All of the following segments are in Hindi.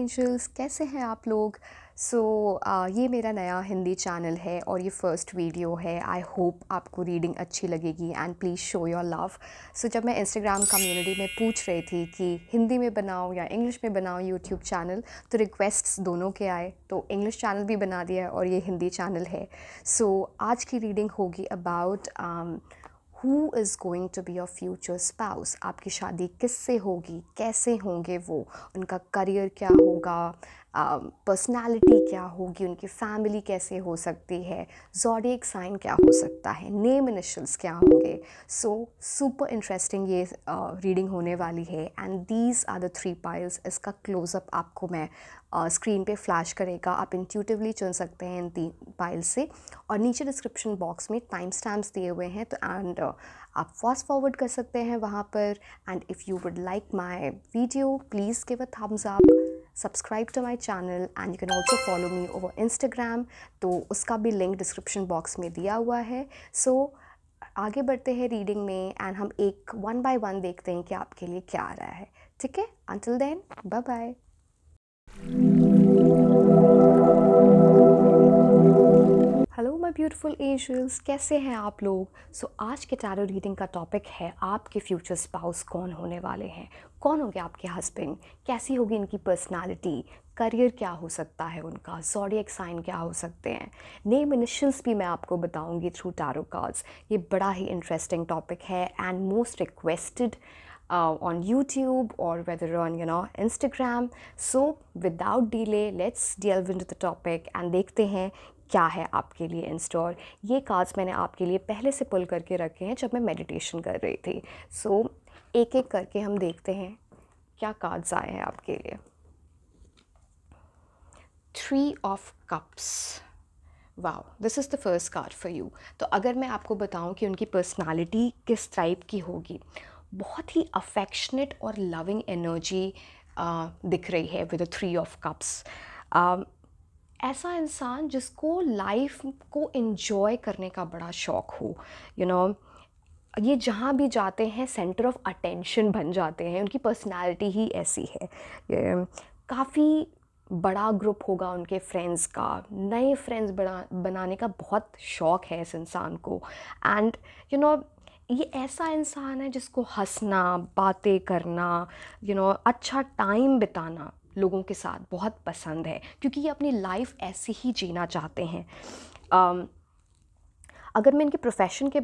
एंजल्स, कैसे हैं आप लोग। ये मेरा नया हिंदी चैनल है और ये फर्स्ट वीडियो है। आई होप आपको रीडिंग अच्छी लगेगी and please show your love. जब मैं इंस्टाग्राम कम्युनिटी में पूछ रही थी कि हिंदी में बनाऊँ या इंग्लिश में बनाऊँ यूट्यूब चैनल, तो रिक्वेस्ट्स दोनों के आए, तो इंग्लिश चैनल भी बना दिया और ये हिंदी चैनल है। आज की रीडिंग होगी about who is going to be your future spouse. आपकी शादी किससे होगी, कैसे होंगे वो, उनका करियर क्या होगा, पर्सनालिटी क्या होगी, उनकी फैमिली कैसे हो सकती है, ज़ोडिएक साइन क्या हो सकता है, नेम इनिशियल्स क्या होंगे। सुपर इंटरेस्टिंग ये रीडिंग होने वाली है and these are the 3 piles. इसका क्लोज़अप आपको मैं स्क्रीन पे फ्लैश करेगा, आप इंट्यूटिवली चुन सकते हैं इन 3 पाइल्स से। और नीचे डिस्क्रिप्शन बॉक्स में टाइम स्टैम्प्स दिए हुए हैं, तो एंड आप फास्ट फॉरवर्ड कर सकते हैं वहाँ पर। And if you would like my video, please give a thumbs up, subscribe to my channel and you can also follow me over Instagram, तो उसका भी लिंक डिस्क्रिप्शन बॉक्स में दिया हुआ है। आगे बढ़ते हैं रीडिंग में एंड हम एक 1 बाय 1 देखते हैं कि आपके लिए क्या आ रहा है। ठीक है, until then bye bye. Hello my beautiful angels, कैसे हैं आप लोग। आज के टैरो रीडिंग का टॉपिक है आपके फ्यूचर स्पाउस कौन होने वाले हैं, कौन होंगे आपके हस्बैंड, कैसी होगी इनकी पर्सनालिटी, करियर क्या हो सकता है उनका, ज़ोडिएक साइन क्या हो सकते हैं, नेम इनिशियल्स भी मैं आपको बताऊंगी थ्रू टैरो कार्ड्स। ये बड़ा ही इंटरेस्टिंग टॉपिक है and most requested on YouTube or whether on Instagram. Without delay, let's delve into the topic and देखते हैं क्या है आपके लिए इन स्टोर। ये कार्ड्स मैंने आपके लिए पहले से पुल करके रखे हैं जब मैं मेडिटेशन कर रही थी। एक एक करके हम देखते हैं क्या कार्ड्स आए हैं आपके लिए। 3 of cups, wow, this is the first card for you. तो अगर मैं आपको बताऊं कि उनकी पर्सनालिटी किस टाइप की होगी, बहुत ही अफेक्शनेट और लविंग एनर्जी दिख रही है विद 3 ऑफ कप्स। ऐसा इंसान जिसको लाइफ को एंजॉय करने का बड़ा शौक़ हो, ये जहाँ भी जाते हैं सेंटर ऑफ अटेंशन बन जाते हैं। उनकी पर्सनालिटी ही ऐसी है। काफ़ी बड़ा ग्रुप होगा उनके फ्रेंड्स का, नए फ्रेंड्स बनाने का बहुत शौक़ है इस इंसान को। एंड ये ऐसा इंसान है जिसको हंसना, बातें करना, अच्छा टाइम बिताना लोगों के साथ बहुत पसंद है, क्योंकि ये अपनी लाइफ ऐसे ही जीना चाहते हैं। अगर मैं इनके प्रोफेशन की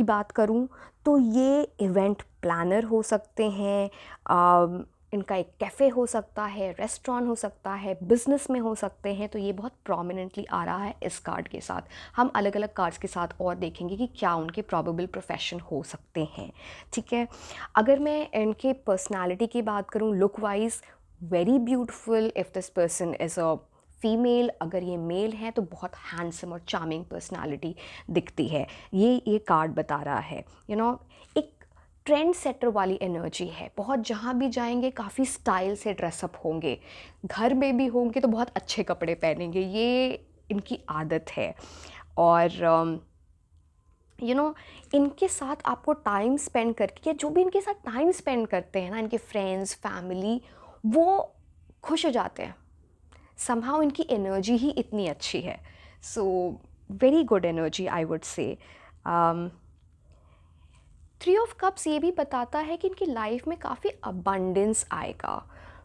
बात करूं तो ये इवेंट प्लानर हो सकते हैं, इनका एक कैफ़े हो सकता है, रेस्टोरेंट हो सकता है, बिज़नेस में हो सकते हैं। तो ये बहुत प्रोमिनेंटली आ रहा है इस कार्ड के साथ। हम अलग अलग कार्ड्स के साथ और देखेंगे कि क्या उनके प्रोबेबल प्रोफेशन हो सकते हैं। ठीक है, अगर मैं इनके पर्सनालिटी की बात करूं, look wise very beautiful if this person is a female. अगर ये मेल है तो बहुत हैंडसम और चार्मिंग पर्सनालिटी दिखती है, ये कार्ड बता रहा है। एक ट्रेंड सेटर वाली एनर्जी है, बहुत जहाँ भी जाएंगे काफ़ी स्टाइल से ड्रेसअप होंगे, घर में भी होंगे तो बहुत अच्छे कपड़े पहनेंगे, ये इनकी आदत है। और इनके साथ आपको टाइम स्पेंड करके, या जो भी इनके साथ टाइम स्पेंड करते हैं ना, इनके फ्रेंड्स, फैमिली, वो खुश हो जाते हैं। समहाउ इनकी एनर्जी ही इतनी अच्छी है। Very good energy I would say. 3 of cups ये भी बताता है कि इनकी लाइफ में काफ़ी अबंडेंस आएगा,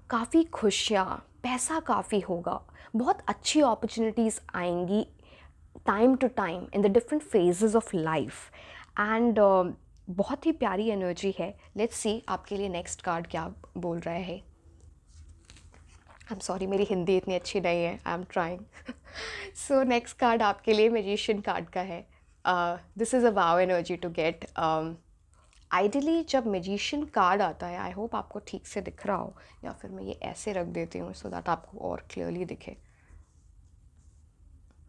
काफ़ी खुशियाँ, पैसा काफ़ी होगा, बहुत अच्छी अपॉर्चुनिटीज़ आएंगी time to time in the different phases of life. And बहुत ही प्यारी एनर्जी है। लेट्स सी आपके लिए नेक्स्ट कार्ड क्या बोल रहा है। आई एम सॉरी, मेरी हिंदी इतनी अच्छी नहीं है, I am trying. Next card आपके लिए मैजिशियन कार्ड का है। This is a wow energy to get. Ideally जब मैजिशियन कार्ड आता है, आई होप आपको ठीक से दिख रहा हो, या फिर मैं ये ऐसे रख देती हूँ सो दैट आपको और क्लियरली दिखे।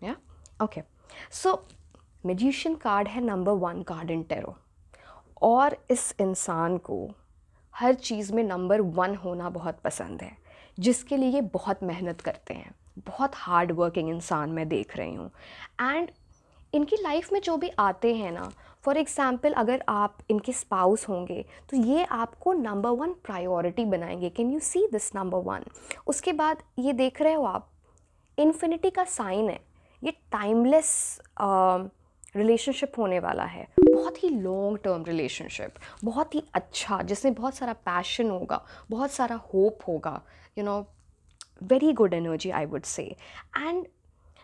या ओके, मैजिशियन कार्ड है नंबर 1 कार्ड इन टैरो, और इस इंसान को हर चीज़ में नंबर 1 होना बहुत पसंद है, जिसके लिए बहुत मेहनत करते हैं। बहुत हार्ड वर्किंग इंसान मैं देख रही हूँ। एंड इनकी लाइफ में जो भी आते हैं ना, फॉर एग्ज़ाम्पल अगर आप इनके स्पाउस होंगे तो ये आपको नंबर वन प्रायोरिटी बनाएंगे। Can you see this number one? उसके बाद ये देख रहे हो आप, इन्फिनिटी का साइन है, ये टाइमलेस रिलेशनशिप होने वाला है, बहुत ही लॉन्ग टर्म रिलेशनशिप, बहुत ही अच्छा, जिसमें बहुत सारा पैशन होगा, बहुत सारा होप होगा, you know, very good energy I would say. And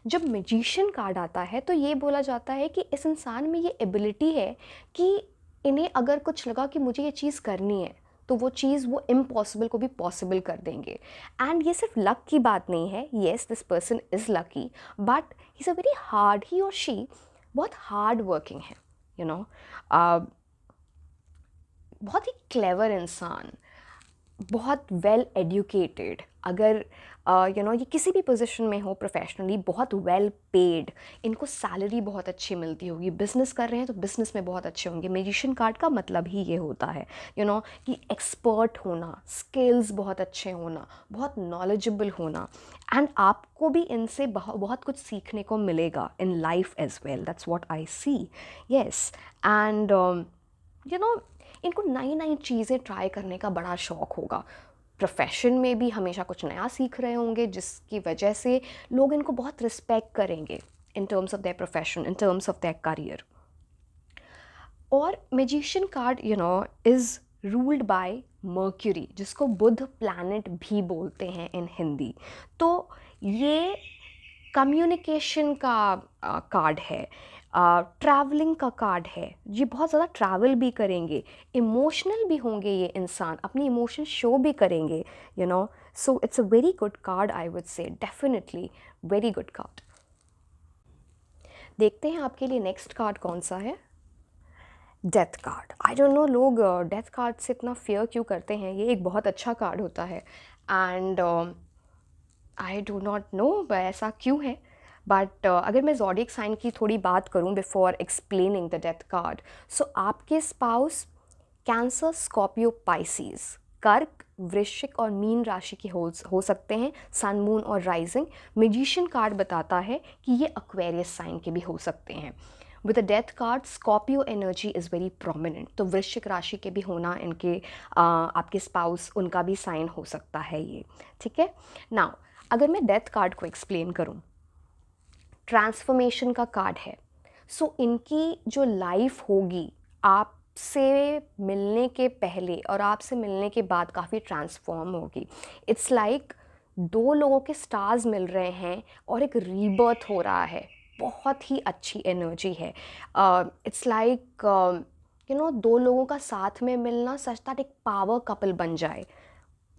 जब मैजिशियन कार्ड आता है तो ये बोला जाता है कि इस इंसान में ये एबिलिटी है कि इन्हें अगर कुछ लगा कि मुझे ये चीज़ करनी है तो वो चीज़ वो इम्पॉसिबल को भी पॉसिबल कर देंगे। एंड ये सिर्फ लक की बात नहीं है, yes this person is lucky, but he is a very hard, he और शी बहुत हार्ड वर्किंग है, यू नो, बहुत ही क्लेवर इंसान, बहुत वेल एजुकेटेड, अगर यू नो ये किसी भी पोजीशन में हो प्रोफेशनली, बहुत वेल पेड, इनको सैलरी बहुत अच्छी मिलती होगी, बिजनेस कर रहे हैं तो बिजनेस में बहुत अच्छे होंगे। मैजिशियन कार्ड का मतलब ही ये होता है, यू नो, कि एक्सपर्ट होना, स्किल्स बहुत अच्छे होना, बहुत नॉलेजेबल होना। एंड आपको भी इनसे बहुत कुछ सीखने को मिलेगा in life as well, that's what I see, yes. And you know, इनको नई नई चीज़ें ट्राई करने का बड़ा शौक़ होगा, प्रोफेशन में भी हमेशा कुछ नया सीख रहे होंगे, जिसकी वजह से लोग इनको बहुत रिस्पेक्ट करेंगे in terms of their profession, in terms of their career. और magician card you know is ruled by Mercury, जिसको बुध प्लैनेट भी बोलते हैं इन हिंदी। तो ये कम्युनिकेशन का कार्ड है, ट्रैवलिंग का कार्ड है, ये बहुत ज़्यादा ट्रैवल भी करेंगे, इमोशनल भी होंगे, ये इंसान अपनी इमोशन शो भी करेंगे, you know. So it's a very good card, I would say, definitely very good card. देखते हैं आपके लिए नेक्स्ट कार्ड कौन सा है। Death card. I don't know लोग डेथ कार्ड से इतना फियर क्यों करते हैं, ये एक बहुत अच्छा कार्ड होता है। And I do not know ऐसा क्यों है, बट अगर मैं ज़ोडिएक साइन की थोड़ी बात करूं before explaining the death card, so आपके स्पाउस कैंसर, स्कॉर्पियो, पाइसीज, कर्क, वृश्चिक और मीन राशि के हो सकते हैं, सन, मून और राइजिंग। मैजिशियन कार्ड बताता है कि ये एक्वेरियस साइन के भी हो सकते हैं। With a death card, Scorpio energy is very prominent, तो वृश्चिक राशि के भी होना इनके आपके स्पाउस, उनका भी साइन हो सकता है ये, ठीक है। नाउ अगर मैं डेथ कार्ड को एक्सप्लेन करूं, ट्रांसफॉर्मेशन का कार्ड है। सो इनकी जो लाइफ होगी, आपसे मिलने के पहले और आपसे मिलने के बाद काफ़ी ट्रांसफॉर्म होगी। इट्स लाइक दो लोगों के स्टार्स मिल रहे हैं और एक रीबर्थ हो रहा है, बहुत ही अच्छी एनर्जी है। इट्स लाइक यू नो, दो लोगों का साथ में मिलना सच दैट एक पावर कपल बन जाए,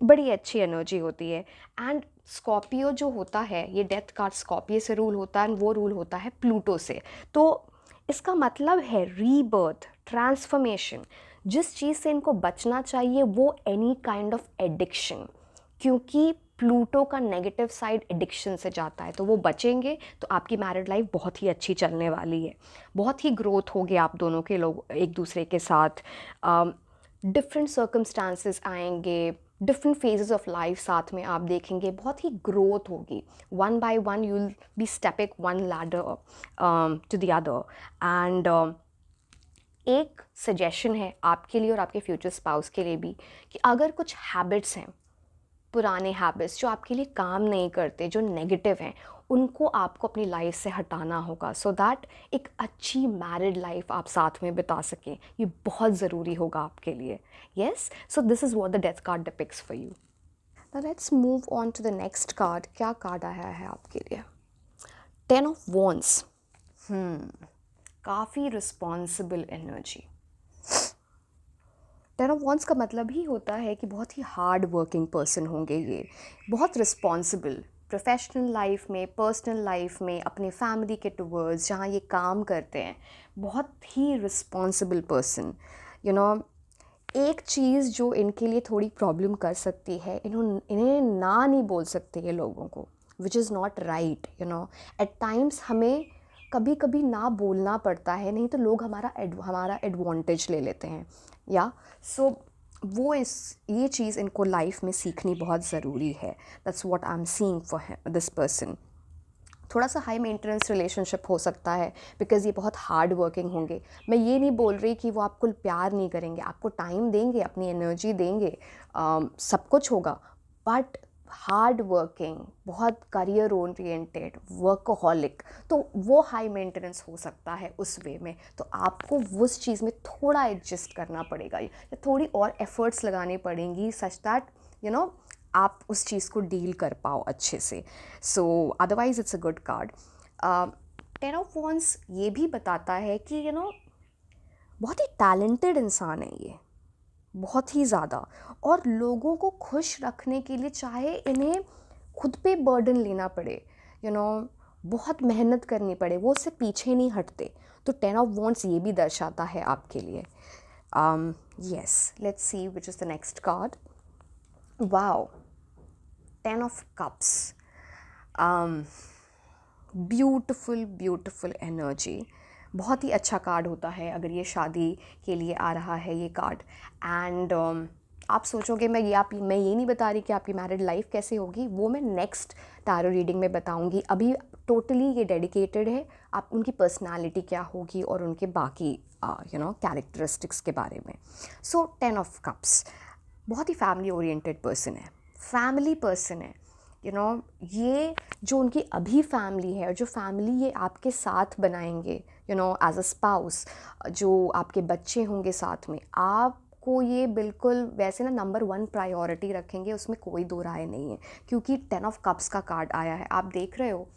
बड़ी अच्छी एनर्जी होती है। एंड स्कॉर्पियो जो होता है, ये डेथ कार्ड स्कॉर्पियो से रूल होता है, एंड वो रूल होता है प्लूटो से। तो इसका मतलब है रीबर्थ, ट्रांसफॉर्मेशन। जिस चीज़ से इनको बचना चाहिए वो एनी काइंड ऑफ एडिक्शन, क्योंकि प्लूटो का नेगेटिव साइड एडिक्शन से जाता है, तो वो बचेंगे तो आपकी मैरिड लाइफ बहुत ही अच्छी चलने वाली है, बहुत ही ग्रोथ होगी आप दोनों के लोग एक दूसरे के साथ। डिफरेंट सर्कमस्टांसेस आएंगे, डिफरेंट फेजेस ऑफ लाइफ साथ में आप देखेंगे, बहुत ही ग्रोथ होगी। One by one you will be stepping one ladder to the other. And एक सजेशन है आपके लिए और आपके फ्यूचर स्पाउस के लिए भी, कि अगर कुछ हैबिट्स हैं, पुराने हैबिट्स जो आपके लिए काम नहीं करते, जो नेगेटिव हैं, उनको आपको अपनी लाइफ से हटाना होगा, सो दैट एक अच्छी मैरिड लाइफ आप साथ में बिता सकें। ये बहुत ज़रूरी होगा आपके लिए। Yes, so this is what the death card depicts for you. Now let's move on to the next card. क्या कार्ड आया है आपके लिए? 10 ऑफ वॉन्ड्स। काफ़ी रिस्पॉन्सिबल एनर्जी। 10 ऑफ वॉन्ड्स का मतलब ही होता है कि बहुत ही हार्ड वर्किंग पर्सन होंगे ये, बहुत रिस्पॉन्सिबल, प्रोफेशनल लाइफ में, पर्सनल लाइफ में, अपने फैमिली के टुवर्ड्स जहाँ ये काम करते हैं, बहुत ही रिस्पॉन्सिबल पर्सन। यू नो, एक चीज़ जो इनके लिए थोड़ी प्रॉब्लम कर सकती है, इन्हें ना नहीं बोल सकते ये लोगों को, which is not right, you know. At times हमें कभी कभी ना बोलना पड़ता है, नहीं तो लोग हमारा एडवांटेज ले लेते हैं, या सो वो ये चीज़ इनको लाइफ में सीखनी बहुत ज़रूरी है। That's what I am seeing for this person. थोड़ा सा हाई मेंटेनेंस रिलेशनशिप हो सकता है, बिकॉज़ ये बहुत हार्ड वर्किंग होंगे। मैं ये नहीं बोल रही कि वो आपको प्यार नहीं करेंगे, आपको टाइम देंगे, अपनी एनर्जी देंगे, सब कुछ होगा, बट हार्ड वर्किंग, बहुत करियर ओरिएंटेड, वर्कहोलिक, तो वो हाई मेंटेनेंस हो सकता है उस वे में। तो आपको उस चीज़ में थोड़ा एडजस्ट करना पड़ेगा, या थोड़ी और एफर्ट्स लगानी पड़ेंगी, सच दैट आप उस चीज़ को डील कर पाओ अच्छे से। सो otherwise it's a good card. 10 of wands ये भी बताता है कि बहुत ही टैलेंटेड इंसान है ये, बहुत ही ज़्यादा, और लोगों को खुश रखने के लिए चाहे इन्हें खुद पे बर्डन लेना पड़े, बहुत मेहनत करनी पड़े, वो उससे पीछे नहीं हटते। तो 10 ऑफ वॉन्ड्स ये भी दर्शाता है आपके लिए। Yes, let's see which is the next card. Wow, 10 of cups. Beautiful beautiful energy, बहुत ही अच्छा कार्ड होता है अगर ये शादी के लिए आ रहा है ये कार्ड। एंड आप सोचोगे मैं ये नहीं बता रही कि आपकी मैरिड लाइफ कैसे होगी, वो मैं नेक्स्ट टैरो रीडिंग में बताऊंगी। अभी टोटली ये डेडिकेटेड है आप उनकी पर्सनालिटी क्या होगी और उनके बाकी कैरेक्टरिस्टिक्स के बारे में। सो 10 ऑफ कप्स बहुत ही फैमिली ओरिएंटेड पर्सन है, फैमिली पर्सन है। ये जो उनकी अभी फैमिली है और जो फैमिली ये आपके साथ बनाएंगे, एज अ स्पाउस, जो आपके बच्चे होंगे साथ में, आपको ये बिल्कुल वैसे ना नंबर 1 प्रायोरिटी रखेंगे, उसमें कोई दो राय नहीं है। क्योंकि 10 ऑफ कप्स का कार्ड आया है, आप देख रहे हो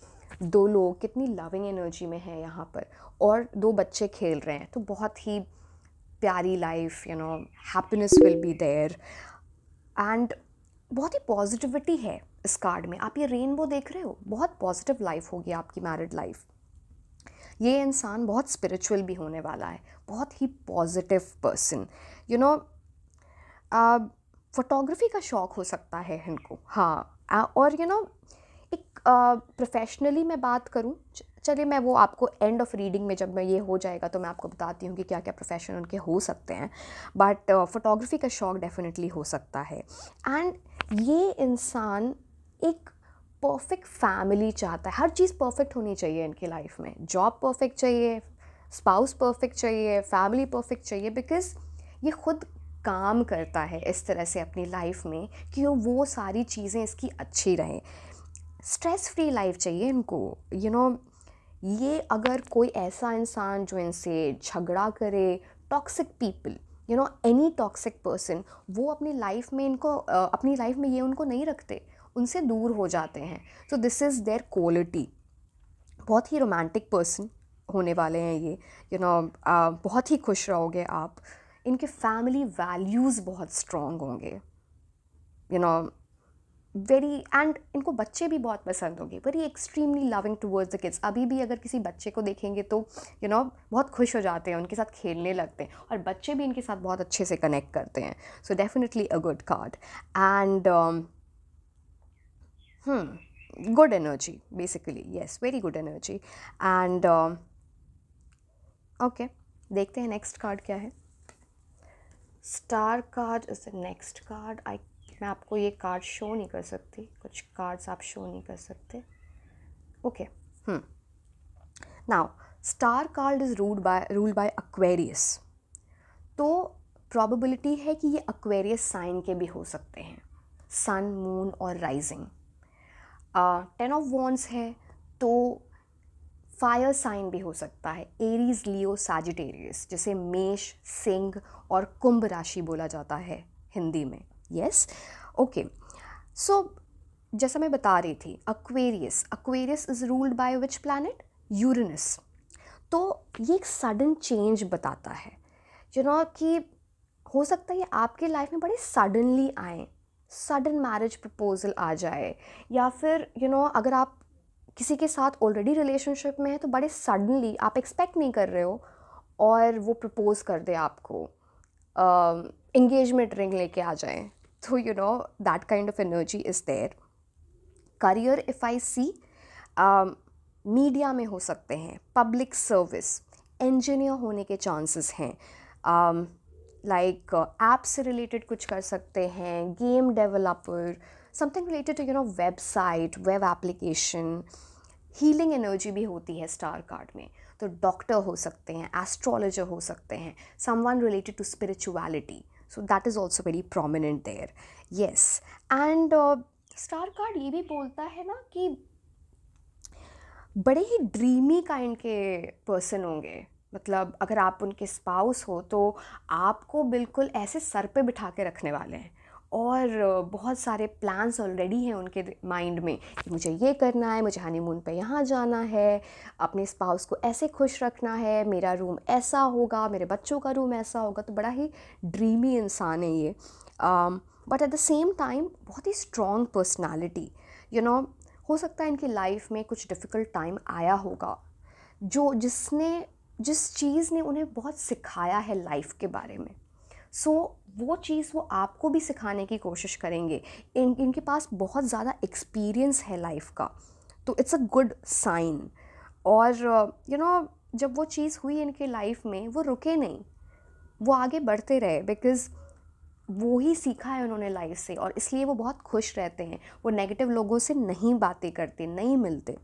2 लोग कितनी लविंग एनर्जी में है यहाँ पर, और 2 बच्चे खेल रहे हैं, तो बहुत ही प्यारी life, happiness will be there. And बहुत ही पॉजिटिविटी है इस कार्ड में। आप ये रेनबो देख रहे हो, बहुत पॉजिटिव लाइफ होगी आपकी मैरिड लाइफ। ये इंसान बहुत स्पिरिचुअल भी होने वाला है, बहुत ही पॉजिटिव पर्सन। फोटोग्राफी का शौक़ हो सकता है इनको, हाँ। और एक प्रोफेशनली मैं बात करूँ, चलिए मैं वो आपको एंड ऑफ रीडिंग में जब मैं ये हो जाएगा तो मैं आपको बताती हूँ कि क्या क्या प्रोफेशन उनके हो सकते हैं। बट फोटोग्राफी का शौक़ डेफिनेटली हो सकता है। एंड ये इंसान एक परफेक्ट फैमिली चाहता है, हर चीज़ परफेक्ट होनी चाहिए इनकी लाइफ में। जॉब परफेक्ट चाहिए, स्पाउस परफेक्ट चाहिए, फैमिली परफेक्ट चाहिए, बिकॉज़ ये खुद काम करता है इस तरह से अपनी लाइफ में कि वो सारी चीज़ें इसकी अच्छी रहें। स्ट्रेस फ्री लाइफ चाहिए इनको। ये अगर कोई ऐसा इंसान जो इनसे झगड़ा करे, toxic people, any toxic person, वो अपनी लाइफ में अपनी लाइफ में ये उनको नहीं रखते, उनसे दूर हो जाते हैं। तो दिस इज़ देयर क्वालिटी। बहुत ही रोमांटिक पर्सन होने वाले हैं ये, बहुत ही खुश रहोगे आप। इनके फैमिली वैल्यूज़ बहुत स्ट्रॉन्ग होंगे, वेरी, एंड इनको बच्चे भी बहुत पसंद होंगे, very extremely loving towards the kids. अभी भी अगर किसी बच्चे को देखेंगे तो बहुत खुश हो जाते हैं, उनके साथ खेलने लगते हैं, और बच्चे भी इनके साथ बहुत अच्छे से कनेक्ट करते हैं। सो definitely a good card. And good energy basically, yes, very good energy. And okay, देखते हैं नेक्स्ट कार्ड क्या है। Star card is the next card. मैं आपको ये कार्ड शो नहीं कर सकती, कुछ कार्ड्स आप शो नहीं कर सकते। Okay, now star card is ruled by Aquarius. तो प्रोबेबिलिटी है कि ये एक्वेरियस साइन के भी हो सकते हैं, सन, मून और राइजिंग। 10 ऑफ वॉन्ड्स है तो फायर साइन भी हो सकता है, एरीज, लियो, सैजिटेरियस, जिसे मेष, सिंह और कुंभ राशि बोला जाता है हिंदी में। Yes, okay. सो जैसा मैं बता रही थी, Aquarius is ruled by which planet? Uranus. तो ये एक सडन चेंज बताता है, कि हो सकता है आपके लाइफ में बड़े सडनली आए, सडन मैरिज प्रपोजल आ जाए, या फिर अगर आप किसी के साथ ऑलरेडी रिलेशनशिप में है तो बड़े सडनली आप एक्सपेक्ट नहीं कर रहे हो और वो प्रपोज कर दे आपको, एंगेजमेंट रिंग लेके आ जाए। तो that kind of energy is there. Career if I see, media में हो सकते हैं, पब्लिक सर्विस, इंजीनियर होने के चांसेस हैं, लाइक ऐप से रिलेटेड कुछ कर सकते हैं, game developer, something related to website, web application, healing energy भी होती है स्टार कार्ड में। तो डॉक्टर हो सकते हैं, एस्ट्रोलॉजर हो सकते हैं, someone related to spirituality, so that is also very prominent there. Yes, and star card ये भी बोलता है ना कि बड़े ही ड्रीमी काइंड के पर्सन होंगे। मतलब अगर आप उनके स्पाउस हो तो आपको बिल्कुल ऐसे सर पे बिठा के रखने वाले हैं, और बहुत सारे प्लान्स ऑलरेडी हैं उनके माइंड में कि मुझे ये करना है, मुझे हनीमून पे यहाँ जाना है, अपने स्पाउस को ऐसे खुश रखना है, मेरा रूम ऐसा होगा, मेरे बच्चों का रूम ऐसा होगा। तो बड़ा ही ड्रीमी इंसान है ये, but at the same time बहुत ही स्ट्रॉन्ग पर्सनैलिटी। यू नो, हो सकता है इनकी लाइफ में कुछ डिफ़िकल्ट टाइम आया होगा, जिस चीज़ ने उन्हें बहुत सिखाया है लाइफ के बारे में। सो वो चीज़ वो आपको भी सिखाने की कोशिश करेंगे। इनके पास बहुत ज़्यादा एक्सपीरियंस है लाइफ का, तो इट्स अ गुड साइन। और जब वो चीज़ हुई इनके लाइफ में, वो रुके नहीं, वो आगे बढ़ते रहे, बिकॉज़ वो ही सीखा है उन्होंने लाइफ से, और इसलिए वो बहुत खुश रहते हैं। वो नेगेटिव लोगों से नहीं बातें करते, नहीं मिलते।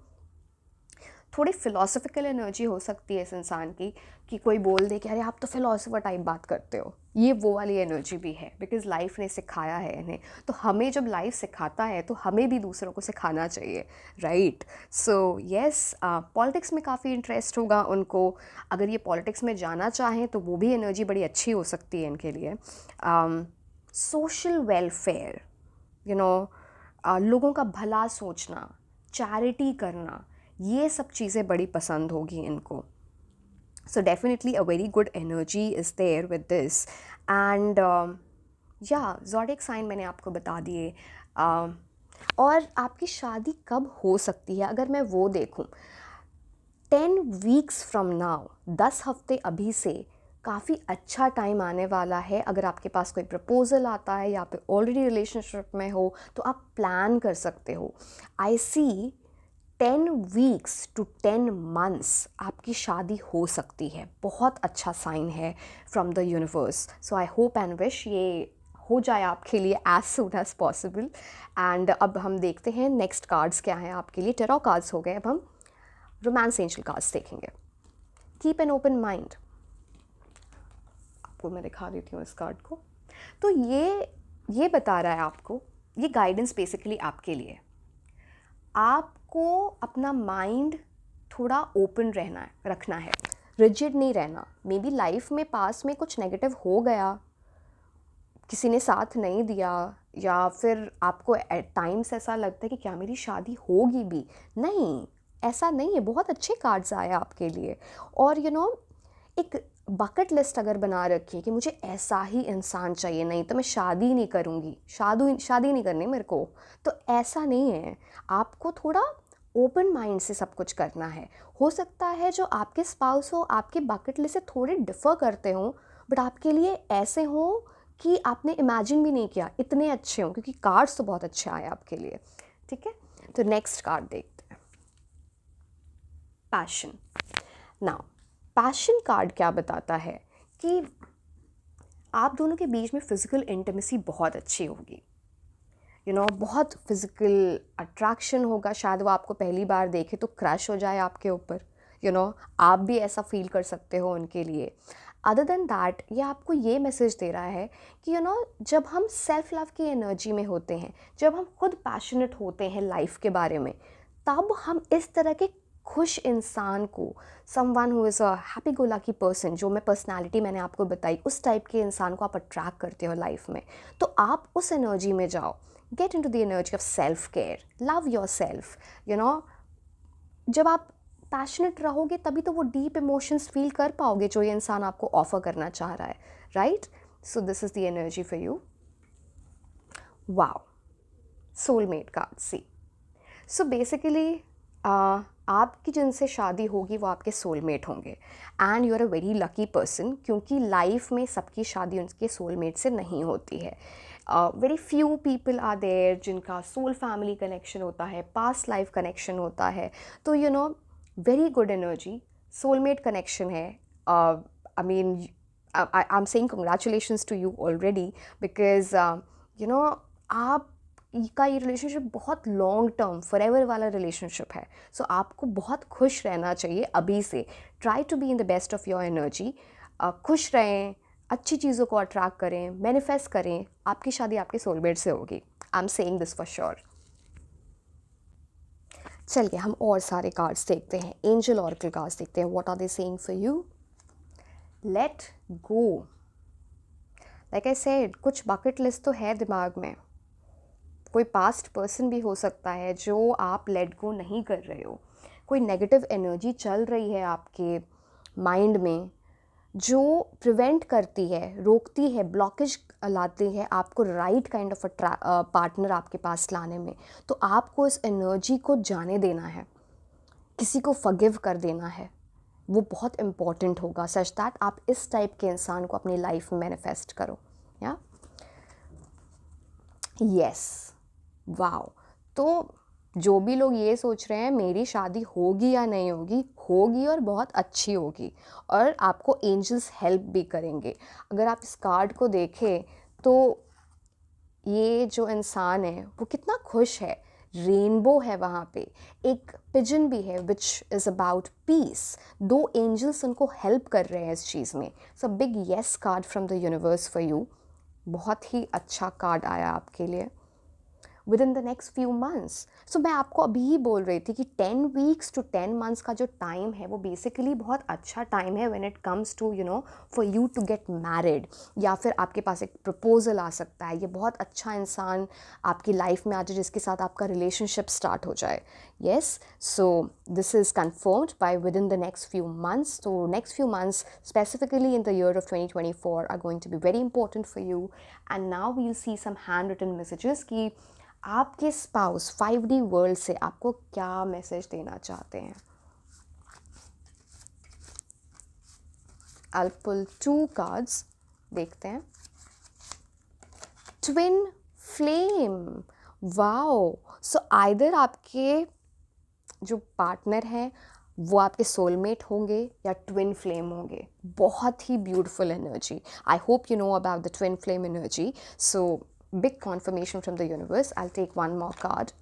थोड़ी फ़िलॉसफिकल एनर्जी हो सकती है इस इंसान की, कि कोई बोल दे कि अरे आप तो फ़िलॉसफर टाइप बात करते हो, ये वो वाली एनर्जी भी है, बिकॉज़ लाइफ ने सिखाया है इन्हें। तो हमें जब लाइफ सिखाता है तो हमें भी दूसरों को सिखाना चाहिए, राइट? सो येस, पॉलिटिक्स में काफ़ी इंटरेस्ट होगा उनको। अगर ये पॉलिटिक्स में जाना चाहें तो वो भी एनर्जी बड़ी अच्छी हो सकती है इनके लिए। सोशल वेलफेयर, यू नो, लोगों का भला सोचना, चैरिटी करना, ये सब चीज़ें बड़ी पसंद होगी इनको। So definitely a very good energy is there with this. And या ज़ोडिएक साइन मैंने आपको बता दिए। और आपकी शादी कब हो सकती है अगर मैं वो देखूं, 10 वीक्स फ्रॉम नाउ, 10 हफ्ते अभी से काफ़ी अच्छा टाइम आने वाला है। अगर आपके पास कोई प्रपोज़ल आता है या आप ऑलरेडी रिलेशनशिप में हो तो आप प्लान कर सकते हो। I see 10 weeks to 10 months आपकी शादी हो सकती है। बहुत अच्छा साइन है from the universe. So I hope and wish ये हो जाए आपके लिए as soon as possible. And अब हम देखते हैं नेक्स्ट कार्ड्स क्या हैं आपके लिए। टेरो कार्ड्स हो गए, अब हम रोमांस एंजल कार्ड्स देखेंगे। कीप एन ओपन माइंड, आपको मैं दिखा देती हूँ इस कार्ड को। तो ये बता रहा है आपको, ये गाइडेंस बेसिकली आपके लिए। आपको अपना माइंड थोड़ा ओपन रखना है, रिजिड नहीं रहना। मे बी लाइफ में पास में कुछ नेगेटिव हो गया, किसी ने साथ नहीं दिया, या फिर आपको एट टाइम्स ऐसा लगता है कि क्या मेरी शादी होगी भी। नहीं, ऐसा नहीं है। बहुत अच्छे कार्ड्स आए आपके लिए। और एक बकेट लिस्ट अगर बना रखी है कि मुझे ऐसा ही इंसान चाहिए, नहीं तो मैं शादी नहीं करूँगी, शादी नहीं करनी मेरे को, तो ऐसा नहीं है। आपको थोड़ा ओपन माइंड से सब कुछ करना है। हो सकता है जो आपके स्पाउस हो आपके बकेट लिस्ट से थोड़े डिफ़र करते हों, बट आपके लिए ऐसे हों कि आपने इमेजिन भी नहीं किया, इतने अच्छे हों, क्योंकि कार्ड्स तो बहुत अच्छे आए आपके लिए। ठीक है, तो नेक्स्ट कार्ड देखते हैं, पैशन। नाउ पैशन कार्ड क्या बताता है कि आप दोनों के बीच में फ़िज़िकल इंटीमेसी बहुत अच्छी होगी। बहुत फिज़िकल अट्रैक्शन होगा। शायद वो आपको पहली बार देखे तो क्रश हो जाए आपके ऊपर। आप भी ऐसा फील कर सकते हो उनके लिए। अदर देन दैट, ये आपको ये मैसेज दे रहा है कि जब हम सेल्फ लव की एनर्जी में होते हैं, जब हम खुद पैशनेट होते हैं लाइफ के बारे में, तब हम इस तरह के खुश इंसान को, someone who is a happy go lucky person, जो मैं पर्सनालिटी मैंने आपको बताई, उस टाइप के इंसान को आप अट्रैक्ट करते हो लाइफ में। तो आप उस एनर्जी में जाओ। Get into the energy of self care, love your self. जब आप पैशनेट रहोगे तभी तो वो डीप इमोशंस फील कर पाओगे जो ये इंसान आपको ऑफर करना चाह रहा है, right? So this is the energy for you. Wow, soulmate card see. So basically आपकी जिनसे शादी होगी वो आपके सोलमेट होंगे, and you are a very lucky person, क्योंकि लाइफ में सबकी शादी उनके सोलमेट से नहीं होती है। Very few people are there जिनका सोल फैमिली कनेक्शन होता है, पास्ट लाइफ कनेक्शन होता है। तो very good energy, soulmate connection है। I mean, I am saying congratulations to you already, because आप का ये रिलेशनशिप बहुत लॉन्ग टर्म फॉरएवर वाला रिलेशनशिप है। सो आपको बहुत खुश रहना चाहिए अभी से। Try to be in the best of your energy. खुश रहें, अच्छी चीज़ों को अट्रैक्ट करें, मैनिफेस्ट करें। आपकी शादी आपके सोलमेट से होगी। I am saying this for sure. चलिए हम और सारे कार्ड्स देखते हैं, एंजल ऑरेकल कार्ड्स देखते हैं। What are they saying for you? Let go. Like I said, कुछ बकेट लिस्ट तो है दिमाग में। कोई पास्ट पर्सन भी हो सकता है जो आप लेट गो नहीं कर रहे हो। कोई नेगेटिव एनर्जी चल रही है आपके माइंड में जो प्रिवेंट करती है, रोकती है, ब्लॉकेज लाती है आपको राइट काइंड ऑफ पार्टनर आपके पास लाने में। तो आपको इस एनर्जी को जाने देना है, किसी को फॉरगिव कर देना है। वो बहुत इम्पॉर्टेंट होगा सच दैट आप इस टाइप के इंसान को अपनी लाइफ में मैनिफेस्ट करो। या यस, वाओ। तो जो भी लोग ये सोच रहे हैं मेरी शादी होगी या नहीं होगी, होगी और बहुत अच्छी होगी, और आपको एंजल्स हेल्प भी करेंगे। अगर आप इस कार्ड को देखें तो ये जो इंसान है वो कितना खुश है। रेनबो है वहाँ पे, एक पिजन भी है which is about peace. 2 angels उनको हेल्प कर रहे हैं इस चीज़ में। So big yes card from the universe for you. बहुत ही अच्छा कार्ड आया आपके लिए। Within the next few months. So मैं आपको अभी ही बोल रही थी कि 10 वीक्स टू 10 मंथ्स का जो टाइम है वो बेसिकली बहुत अच्छा टाइम है when it comes to for you to get married, या फिर आपके पास एक प्रपोजल आ सकता है। ये बहुत अच्छा इंसान आपकी लाइफ में आ जाए जिसके साथ आपका रिलेशनशिप स्टार्ट हो जाए। Yes, so this is confirmed by within the next few months. तो next few months specifically in the year of 2024 are going to be very important for you. And now we will see some hand written messages कि आपके स्पाउस 5D वर्ल्ड से आपको क्या मैसेज देना चाहते हैं। I'll pull 2 cards, देखते हैं। Twin flame, wow. So either आपके जो पार्टनर हैं वो आपके सोलमेट होंगे या ट्विन फ्लेम होंगे। बहुत ही beautiful energy. I hope you know about the twin flame energy. So big confirmation from the universe. I'll take one more card.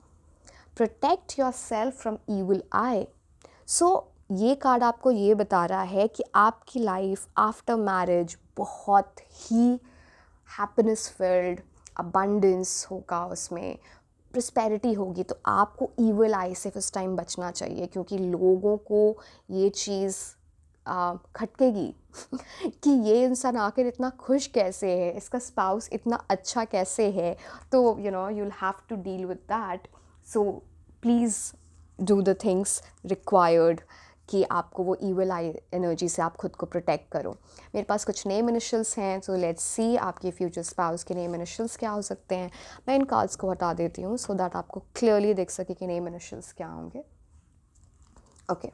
Protect yourself from evil eye. So ये कार्ड आपको ये बता रहा है कि आपकी लाइफ आफ्टर मैरिज बहुत ही हैप्पीनेस फिल्ड, अबंडेंस होगा, उसमें प्रस्पेरिटी होगी। तो आपको ईवल आई से इस टाइम बचना चाहिए, क्योंकि लोगों को ये चीज़ खटकेगी कि ये इंसान आखिर इतना खुश कैसे है, इसका स्पाउस इतना अच्छा कैसे है। तो you'll have to deal with that. So please do the things required कि आपको वो ईवल आई एनर्जी से आप खुद को प्रोटेक्ट करो। मेरे पास कुछ नेम इनिशियल्स हैं, सो लेट्स सी आपके फ्यूचर स्पाउस के नेम इनिशियल्स क्या हो सकते हैं। मैं इन कार्ड्स को हटा देती हूँ सो दैट आपको क्लियरली दिख सके कि नेम इनिशियल्स क्या होंगे। Okay,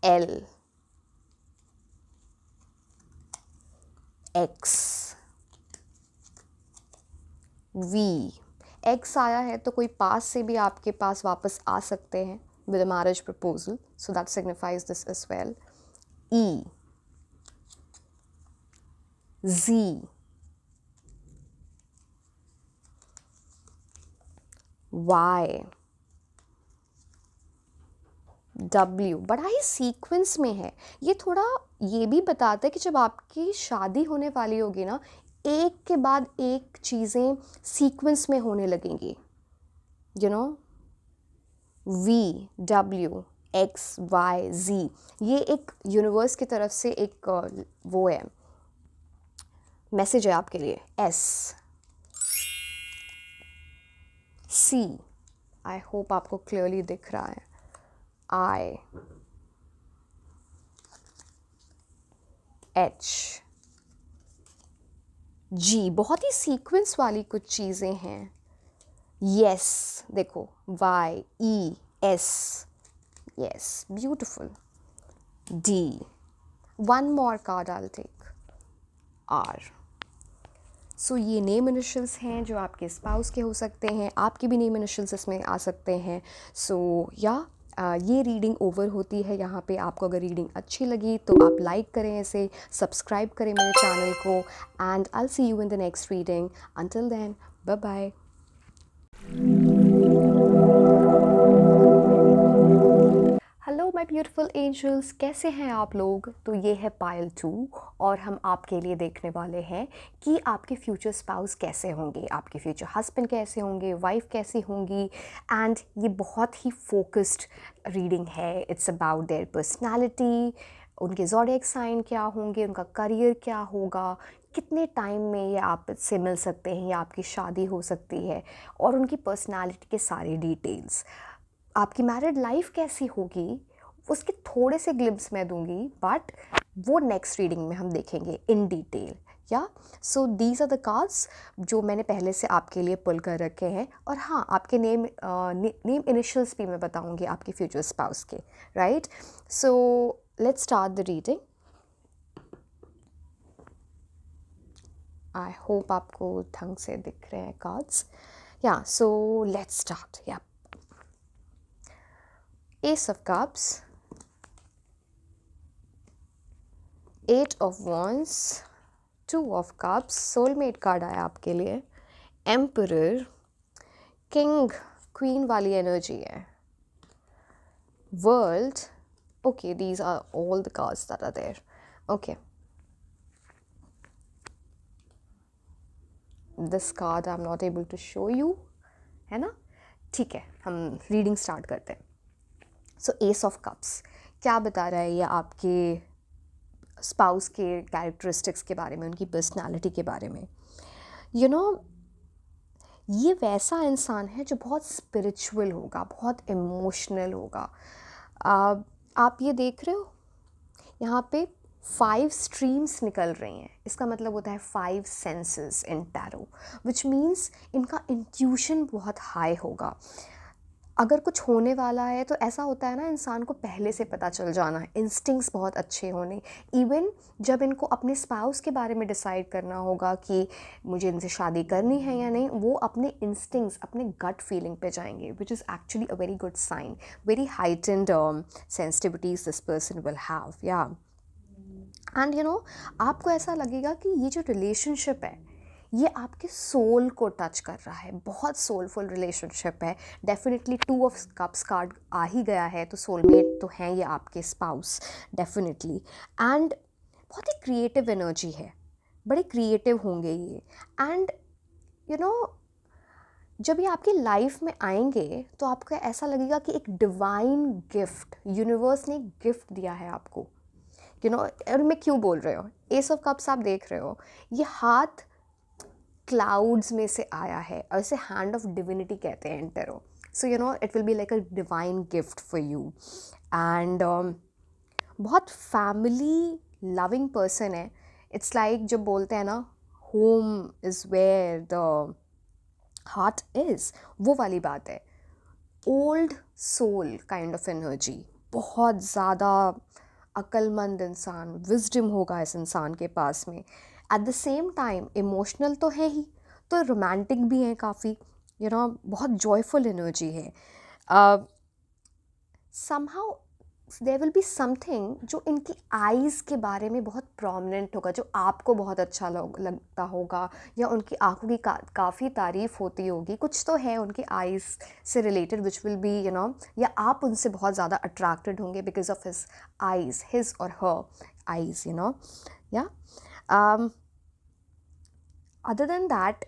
L, X, V. X आया है तो कोई पास से भी आपके पास वापस आ सकते हैं with a marriage proposal, so that signifies this as well. E, Z, Y, W। बड़ा ही सीक्वेंस में है ये। थोड़ा ये भी बताता है कि जब आपकी शादी होने वाली होगी ना, एक के बाद एक चीज़ें सीक्वेंस में होने लगेंगी। V, W, X, Y, Z। ये एक यूनिवर्स की तरफ से एक वो है, मैसेज है आपके लिए। S, C, आई होप आपको क्लियरली दिख रहा है। I, H, G। बहुत ही सीक्वेंस वाली कुछ चीज़ें हैं। Yes, देखो, Y, E, S, yes, beautiful. D, one more card I'll take, R। सो ये नेम इनिशियल्स हैं जो आपके स्पाउस के हो सकते हैं, आपके भी नेम इनिशियल्स इसमें आ सकते हैं। सो ये रीडिंग ओवर होती है यहाँ पे। आपको अगर रीडिंग अच्छी लगी तो आप लाइक करें इसे, सब्सक्राइब करें मेरे चैनल को, and I will see you in the next reading. Until then, bye bye. Hello my beautiful angels, कैसे हैं आप लोग। तो ये है पायल 2 और हम आपके लिए देखने वाले हैं कि आपके फ्यूचर स्पाउस कैसे होंगे, आपके फ्यूचर हस्बैंड कैसे होंगे, वाइफ कैसी होंगी। एंड ये बहुत ही फोकस्ड रीडिंग है। इट्स अबाउट देयर पर्सनालिटी, उनके ज़ोडिएक साइन क्या होंगे, उनका करियर क्या होगा, कितने टाइम में ये आपसे मिल सकते हैं या आपकी शादी हो सकती है, और उनकी पर्सनालिटी के सारे डिटेल्स। आपकी मैरिड लाइफ कैसी होगी उसके थोड़े से ग्लिम्स मैं दूंगी, बट वो नेक्स्ट रीडिंग में हम देखेंगे in detail. Yeah so these are the cards जो मैंने पहले से आपके लिए पुल कर रखे हैं। और हाँ, आपके नेम इनिशियल्स भी मैं बताऊंगी आपके फ्यूचर स्पाउस के, right. So let's start the reading. I hope आपको ढंग से दिख रहे हैं कार्ड्स। या सो लेट्स स्टार्ट। या Ace of Cups, Eight of Wands, Two of Cups, soulmate card आया आपके लिए, Emperor, King, Queen वाली एनर्जी है, World. Okay, these are all the cards that are there. Okay, this card I'm not able to show you, है ना। ठीक है, हम रीडिंग स्टार्ट करते हैं। सो एस ऑफ कप्स क्या बता रहा है ये आपके स्पाउस के कैरेक्टरिस्टिक्स के बारे में, उनकी पर्सनालिटी के बारे में। यू नो, ये वैसा इंसान है जो बहुत स्पिरिचुअल होगा, बहुत इमोशनल होगा। आप ये देख रहे हो यहाँ पे 5 स्ट्रीम्स निकल रही हैं। इसका मतलब होता है 5 senses in tarot, which means इनका इंट्यूशन बहुत हाई होगा। अगर कुछ होने वाला है तो ऐसा होता है ना, इंसान को पहले से पता चल जाना है, इंस्टिंक्ट्स बहुत अच्छे होने। इवन जब इनको अपने स्पाउस के बारे में डिसाइड करना होगा कि मुझे इनसे शादी करनी है या नहीं, वो अपने इंस्टिंक्ट्स, अपने गट फीलिंग पे जाएंगे, which is actually a very good sign. Very heightened sensitivities this person will have. Yeah and you know, आपको ऐसा लगेगा कि ये जो रिलेशनशिप है ये आपके सोल को टच कर रहा है, बहुत सोलफुल रिलेशनशिप है। डेफिनेटली 2 ऑफ कप्स कार्ड आ ही गया है, तो सोलमेट तो हैं ये आपके स्पाउस, डेफिनेटली। एंड बहुत ही क्रिएटिव एनर्जी है, बड़े क्रिएटिव होंगे ये। एंड यू नो, जब ये आपकी लाइफ में आएंगे तो आपको ऐसा लगेगा कि एक डिवाइन गिफ्ट, यूनिवर्स ने एक गिफ्ट दिया है आपको। यू नो, और मैं क्यों बोल रहे हो, एस ऑफ कप्स आप देख रहे हो, ये हाथ क्लाउड्स में से आया है और इसे हैंड ऑफ डिविनिटी कहते हैं in tarot. So you know, it will be like a divine gift for you. And बहुत फैमिली लविंग पर्सन है। इट्स लाइक जब बोलते हैं ना, home is where the heart is, वो वाली बात है। Old soul kind of energy, बहुत ज़्यादा अक्लमंद इंसान, विजडम होगा इस इंसान के पास में। At the same time emotional तो है ही, तो रोमांटिक भी है काफ़ी। यू नो, बहुत जॉयफुल एनर्जी है। Somehow there will be something जो इनकी आइज़ के बारे में बहुत प्रोमिनेंट होगा, जो आपको बहुत अच्छा लगता होगा, या उनकी आंखों की काफ़ी तारीफ़ होती होगी। कुछ तो है उनकी आइज़ से related which will be, you know, या आप उनसे बहुत ज़्यादा अट्रैक्टेड होंगे because of his eyes, his और हर आइज़, यू नो। या अदर देन दैट,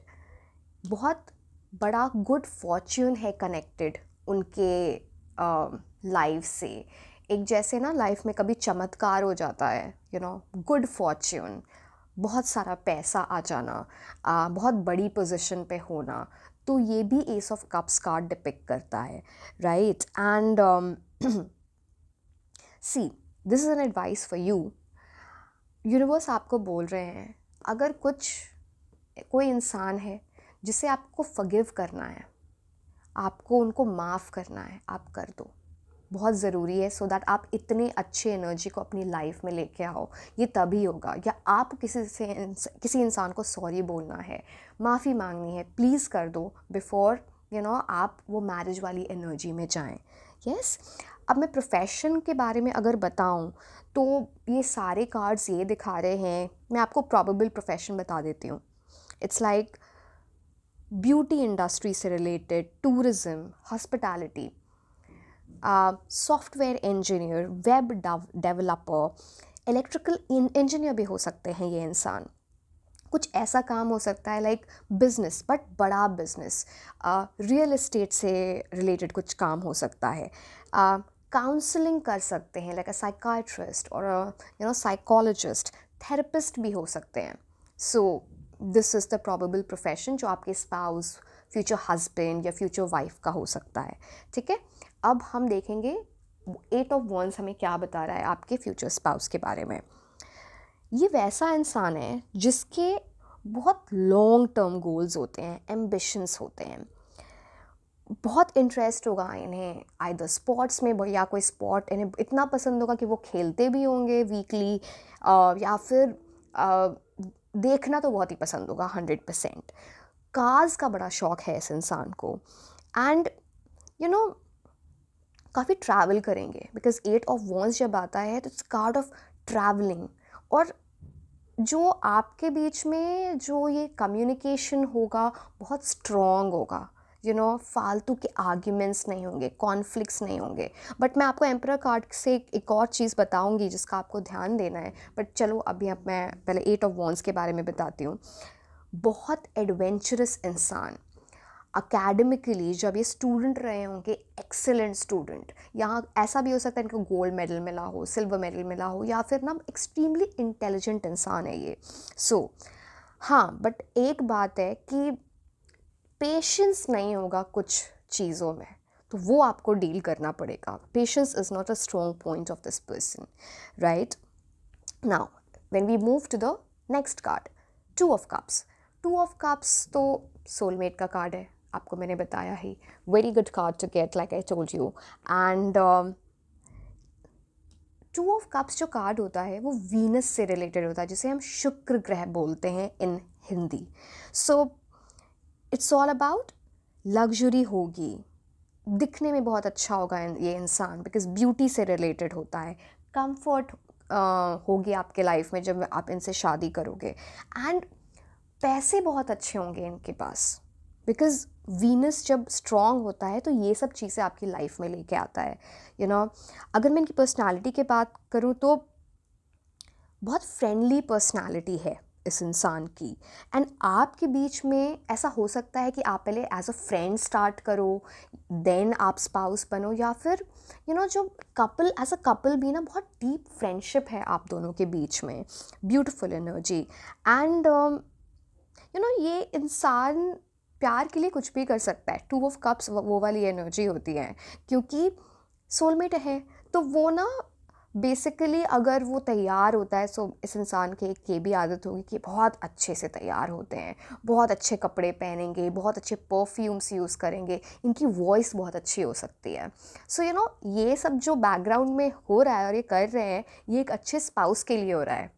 बहुत बड़ा गुड फॉर्च्यून है कनेक्टेड उनके लाइफ से। एक जैसे ना लाइफ में कभी चमत्कार हो जाता है, यू नो, गुड फॉर्च्यून, बहुत सारा पैसा आ जाना, बहुत बड़ी पोजीशन पे होना, तो ये भी ace of cups card depict करता है, right. And see, this is an advice for you. Universe आपको बोल रहे हैं, अगर कोई इंसान है जिसे आपको फॉरगिव करना है, आपको उनको माफ़ करना है, आप कर दो। बहुत ज़रूरी है, सो दैट आप इतने अच्छे एनर्जी को अपनी लाइफ में लेके आओ। ये तभी होगा। या आप किसी इंसान को सॉरी बोलना है, माफ़ी मांगनी है, प्लीज़ कर दो बिफोर यू नो आप वो मैरिज वाली एनर्जी में जाएं। यस। अब मैं प्रोफेशन के बारे में अगर बताऊं तो ये सारे कार्ड्स ये दिखा रहे हैं, मैं आपको प्रॉबेबल प्रोफेशन बता देती हूँ। इट्स लाइक ब्यूटी इंडस्ट्री से related, tourism, hospitality, software engineer, web developer, electrical engineer भी हो सकते हैं ये इंसान। कुछ ऐसा काम हो सकता है लाइक बिजनेस, बट बड़ा बिजनेस, रियल एस्टेट से रिलेटेड कुछ काम हो सकता है, काउंसलिंग कर सकते हैं लाइक अ साइकाट्रिस्ट और साइकोलॉजिस्ट, थेरेपिस्ट भी हो सकते हैं। सो this is the probable profession जो आपके स्पाउस, फ्यूचर हस्बैंड या फ्यूचर वाइफ का हो सकता है। ठीक है, अब हम देखेंगे 8 ऑफ वॉन्ड्स हमें क्या बता रहा है आपके फ्यूचर स्पाउस के बारे में। ये वैसा इंसान है जिसके बहुत लॉन्ग टर्म गोल्स होते हैं, एम्बिशंस होते हैं, बहुत इंटरेस्ट होगा इन्हें आइदर स्पोर्ट्स में, या कोई स्पोर्ट इन्हें इतना पसंद होगा कि वो खेलते भी होंगे वीकली, या फिर देखना तो बहुत ही पसंद होगा 100%। कार्स का बड़ा शौक है इस इंसान को, एंड काफ़ी ट्रैवल करेंगे बिकॉज 8 ऑफ वॉन्ड्स जब आता है तो इट्स कार्ड ऑफ ट्रैवलिंग। और जो आपके बीच में जो ये कम्युनिकेशन होगा बहुत स्ट्रॉन्ग होगा, फालतू के आर्ग्यूमेंट्स नहीं होंगे, कॉन्फ्लिक्ट्स नहीं होंगे। बट मैं आपको एम्परर कार्ड से एक और चीज़ बताऊंगी जिसका आपको ध्यान देना है, बट चलो अभी अब मैं पहले 8 ऑफ वॉन्ड्स के बारे में बताती हूँ। बहुत एडवेंचरस इंसान, अकेडमिकली जब ये स्टूडेंट रहे होंगे, एक्सेलेंट स्टूडेंट, यहाँ ऐसा भी हो सकता है इनको गोल्ड मेडल मिला हो, सिल्वर मेडल मिला हो, या फिर ना एक्सट्रीमली इंटेलिजेंट इंसान है ये। हाँ, बट एक बात है कि पेशेंस नहीं होगा कुछ चीज़ों में, तो वो आपको डील करना पड़ेगा। Patience is not a strong point of this person, right. Now when we move to the next card, 2 of cups. 2 of cups तो सोलमेट का कार्ड है, आपको मैंने बताया ही। Very good card to get like I told you. And 2 of cups जो कार्ड होता है वो वीनस से रिलेटेड होता है, जिसे हम शुक्र ग्रह बोलते हैं in Hindi. So it's all about luxury होगी, दिखने में बहुत अच्छा होगा ये इंसान बिकॉज ब्यूटी से रिलेटेड होता है। कंफर्ट होगी आपके लाइफ में जब आप इनसे शादी करोगे, एंड पैसे बहुत अच्छे होंगे इनके पास बिकॉज वीनस जब स्ट्रॉन्ग होता है तो ये सब चीज़ें आपकी लाइफ में लेके आता है। अगर मैं इनकी पर्सनालिटी की बात करूँ तो बहुत फ्रेंडली पर्सनालिटी है इस इंसान की, एंड आपके बीच में ऐसा हो सकता है कि आप पहले एज अ फ्रेंड स्टार्ट करो, देन आप स्पाउस बनो, या फिर जो कपल एज अ कपल भी ना बहुत डीप फ्रेंडशिप है आप दोनों के बीच में, ब्यूटिफुल एनर्जी। एंड ये इंसान प्यार के लिए कुछ भी कर सकता है। 2 ऑफ कप्स वो वाली एनर्जी होती है, क्योंकि सोलमेट है तो वो ना बेसिकली अगर वो तैयार होता है, सो इस इंसान के एक ये भी आदत होगी कि बहुत अच्छे से तैयार होते हैं, बहुत अच्छे कपड़े पहनेंगे, बहुत अच्छे परफ्यूम्स यूज़ करेंगे, इनकी वॉइस बहुत अच्छी हो सकती है। सो ये सब जो बैकग्राउंड में हो रहा है और ये कर रहे हैं, ये एक अच्छे स्पाउस के लिए हो रहा है,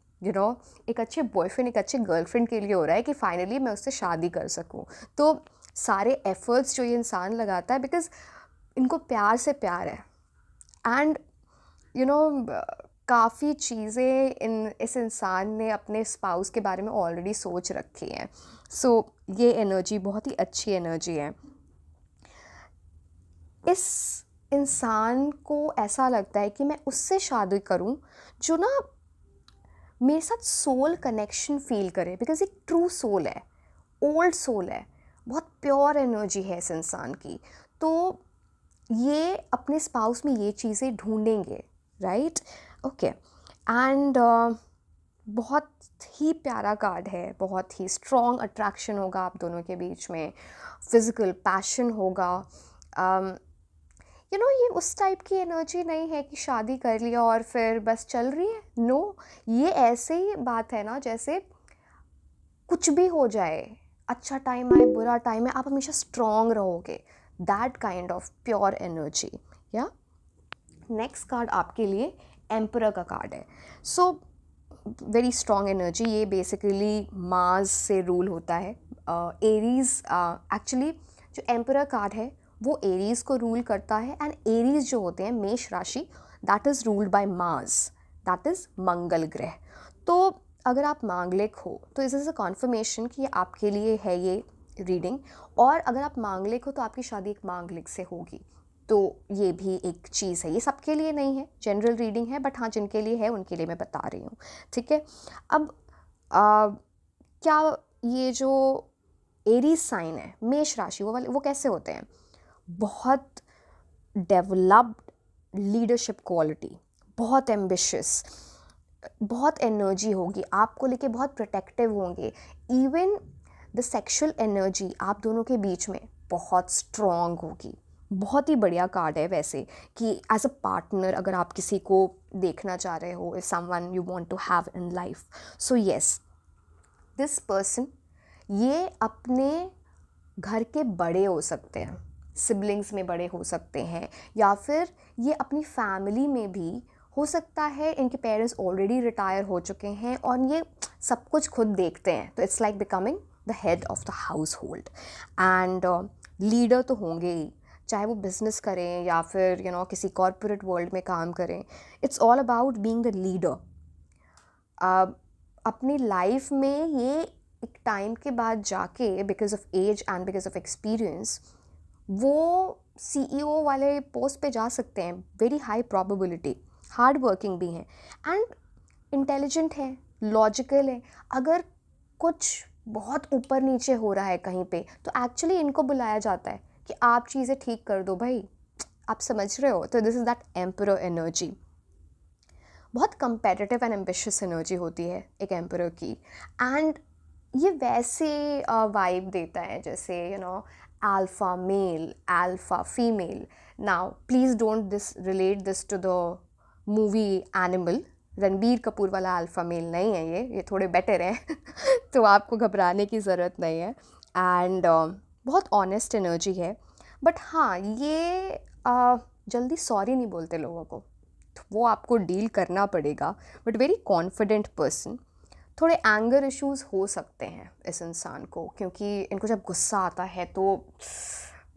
एक अच्छे बॉयफ्रेंड, एक अच्छे गर्लफ्रेंड के लिए हो रहा है कि फाइनली मैं उससे शादी कर सकूं। तो सारे एफर्ट्स जो ये इंसान लगाता है बिकॉज इनको प्यार से प्यार है, एंड काफ़ी चीज़ें इस इंसान ने अपने स्पाउस के बारे में ऑलरेडी सोच रखी हैं। सो ये एनर्जी बहुत ही अच्छी एनर्जी है। इस इंसान को ऐसा लगता है कि मैं उससे शादी करूं जो ना मेरे साथ सोल कनेक्शन फील करे, बिकॉज एक ट्रू सोल है, ओल्ड सोल है, बहुत प्योर एनर्जी है इस इंसान की। तो ये अपने स्पाउस में ये चीज़ें ढूंढेंगे, राइट, ओके। एंड बहुत ही प्यारा कार्ड है, बहुत ही स्ट्रॉन्ग अट्रैक्शन होगा आप दोनों के बीच में, फिज़िकल पैशन होगा। ये उस टाइप की एनर्जी नहीं है कि शादी कर लिया और फिर बस चल रही है, नो। ये ऐसे ही बात है ना जैसे कुछ भी हो जाए, अच्छा टाइम आए, बुरा टाइम है, आप हमेशा स्ट्रॉन्ग रहोगे, that kind of pure energy. या नेक्स्ट कार्ड आपके लिए एम्परर का कार्ड है। सो वेरी स्ट्रॉन्ग एनर्जी, ये बेसिकली मार्स से रूल होता है। एरीज एक्चुअली जो एम्परर कार्ड है वो एरीज को रूल करता है, एंड एरीज जो होते हैं मेष राशि, that is ruled by Mars, that is Mangal ग्रह। तो अगर आप मांगलिक हो तो इस इज़ अ कॉन्फर्मेशन कि आपके लिए है ये रीडिंग। और अगर आप मांगलिक हो तो आपकी शादी एक मांगलिक से होगी, तो ये भी एक चीज़ है। ये सबके लिए नहीं है, जनरल रीडिंग है, बट हाँ जिनके लिए है उनके लिए मैं बता रही हूँ, ठीक है। अब क्या ये जो एरीज साइन है, मेष राशि, वो वाले वो कैसे होते हैं? बहुत डेवलप्ड लीडरशिप क्वालिटी, बहुत एम्बिशियस, बहुत एनर्जी होगी आपको लेके, बहुत प्रोटेक्टिव होंगे। इवन द सेक्सुअल एनर्जी आप दोनों के बीच में बहुत स्ट्रॉन्ग होगी। बहुत ही बढ़िया कार्ड है वैसे, कि एज अ पार्टनर अगर आप किसी को देखना चाह रहे हो, if someone you want to have in life, so yes, this person, ये अपने घर के बड़े हो सकते हैं, सिबलिंग्स में बड़े हो सकते हैं, या फिर ये अपनी फैमिली में भी हो सकता है। इनके पेरेंट्स ऑलरेडी रिटायर हो चुके हैं और ये सब कुछ खुद देखते हैं, तो it's like becoming the head of the house hold. And leader तो होंगे ही, चाहे वो बिजनेस करें या फिर किसी कॉरपोरेट वर्ल्ड में काम करें। It's all about being the leader. अपनी लाइफ में ये एक टाइम के बाद जाके, because of age and because of experience, वो सीईओ वाले पोस्ट पे जा सकते हैं, very high probability. Hard working भी हैं एंड इंटेलिजेंट है, लॉजिकल है। अगर कुछ बहुत ऊपर नीचे हो रहा है कहीं पे, तो एक्चुअली इनको बुलाया जाता है कि आप चीज़ें ठीक कर दो भाई, आप समझ रहे हो। तो this is that emperor energy. बहुत कंपेटिटिव एंड एम्बिशियस एनर्जी होती है एक एम्परर की। एंड ये वैसे वाइब देता है जैसे alpha male, alpha female. Now please don't this relate this to the movie Animal. Ranbir Kapoor वाला अल्फ़ा मेल नहीं है ये थोड़े बेटर हैं तो आपको घबराने की ज़रूरत नहीं है। एंड बहुत ऑनेस्ट एनर्जी है। बट हाँ, ये जल्दी सॉरी नहीं बोलते लोगों को, तो वो आपको डील करना पड़ेगा। But very confident person. थोड़े एंगर इश्यूज़ हो सकते हैं इस इंसान को, क्योंकि इनको जब गुस्सा आता है तो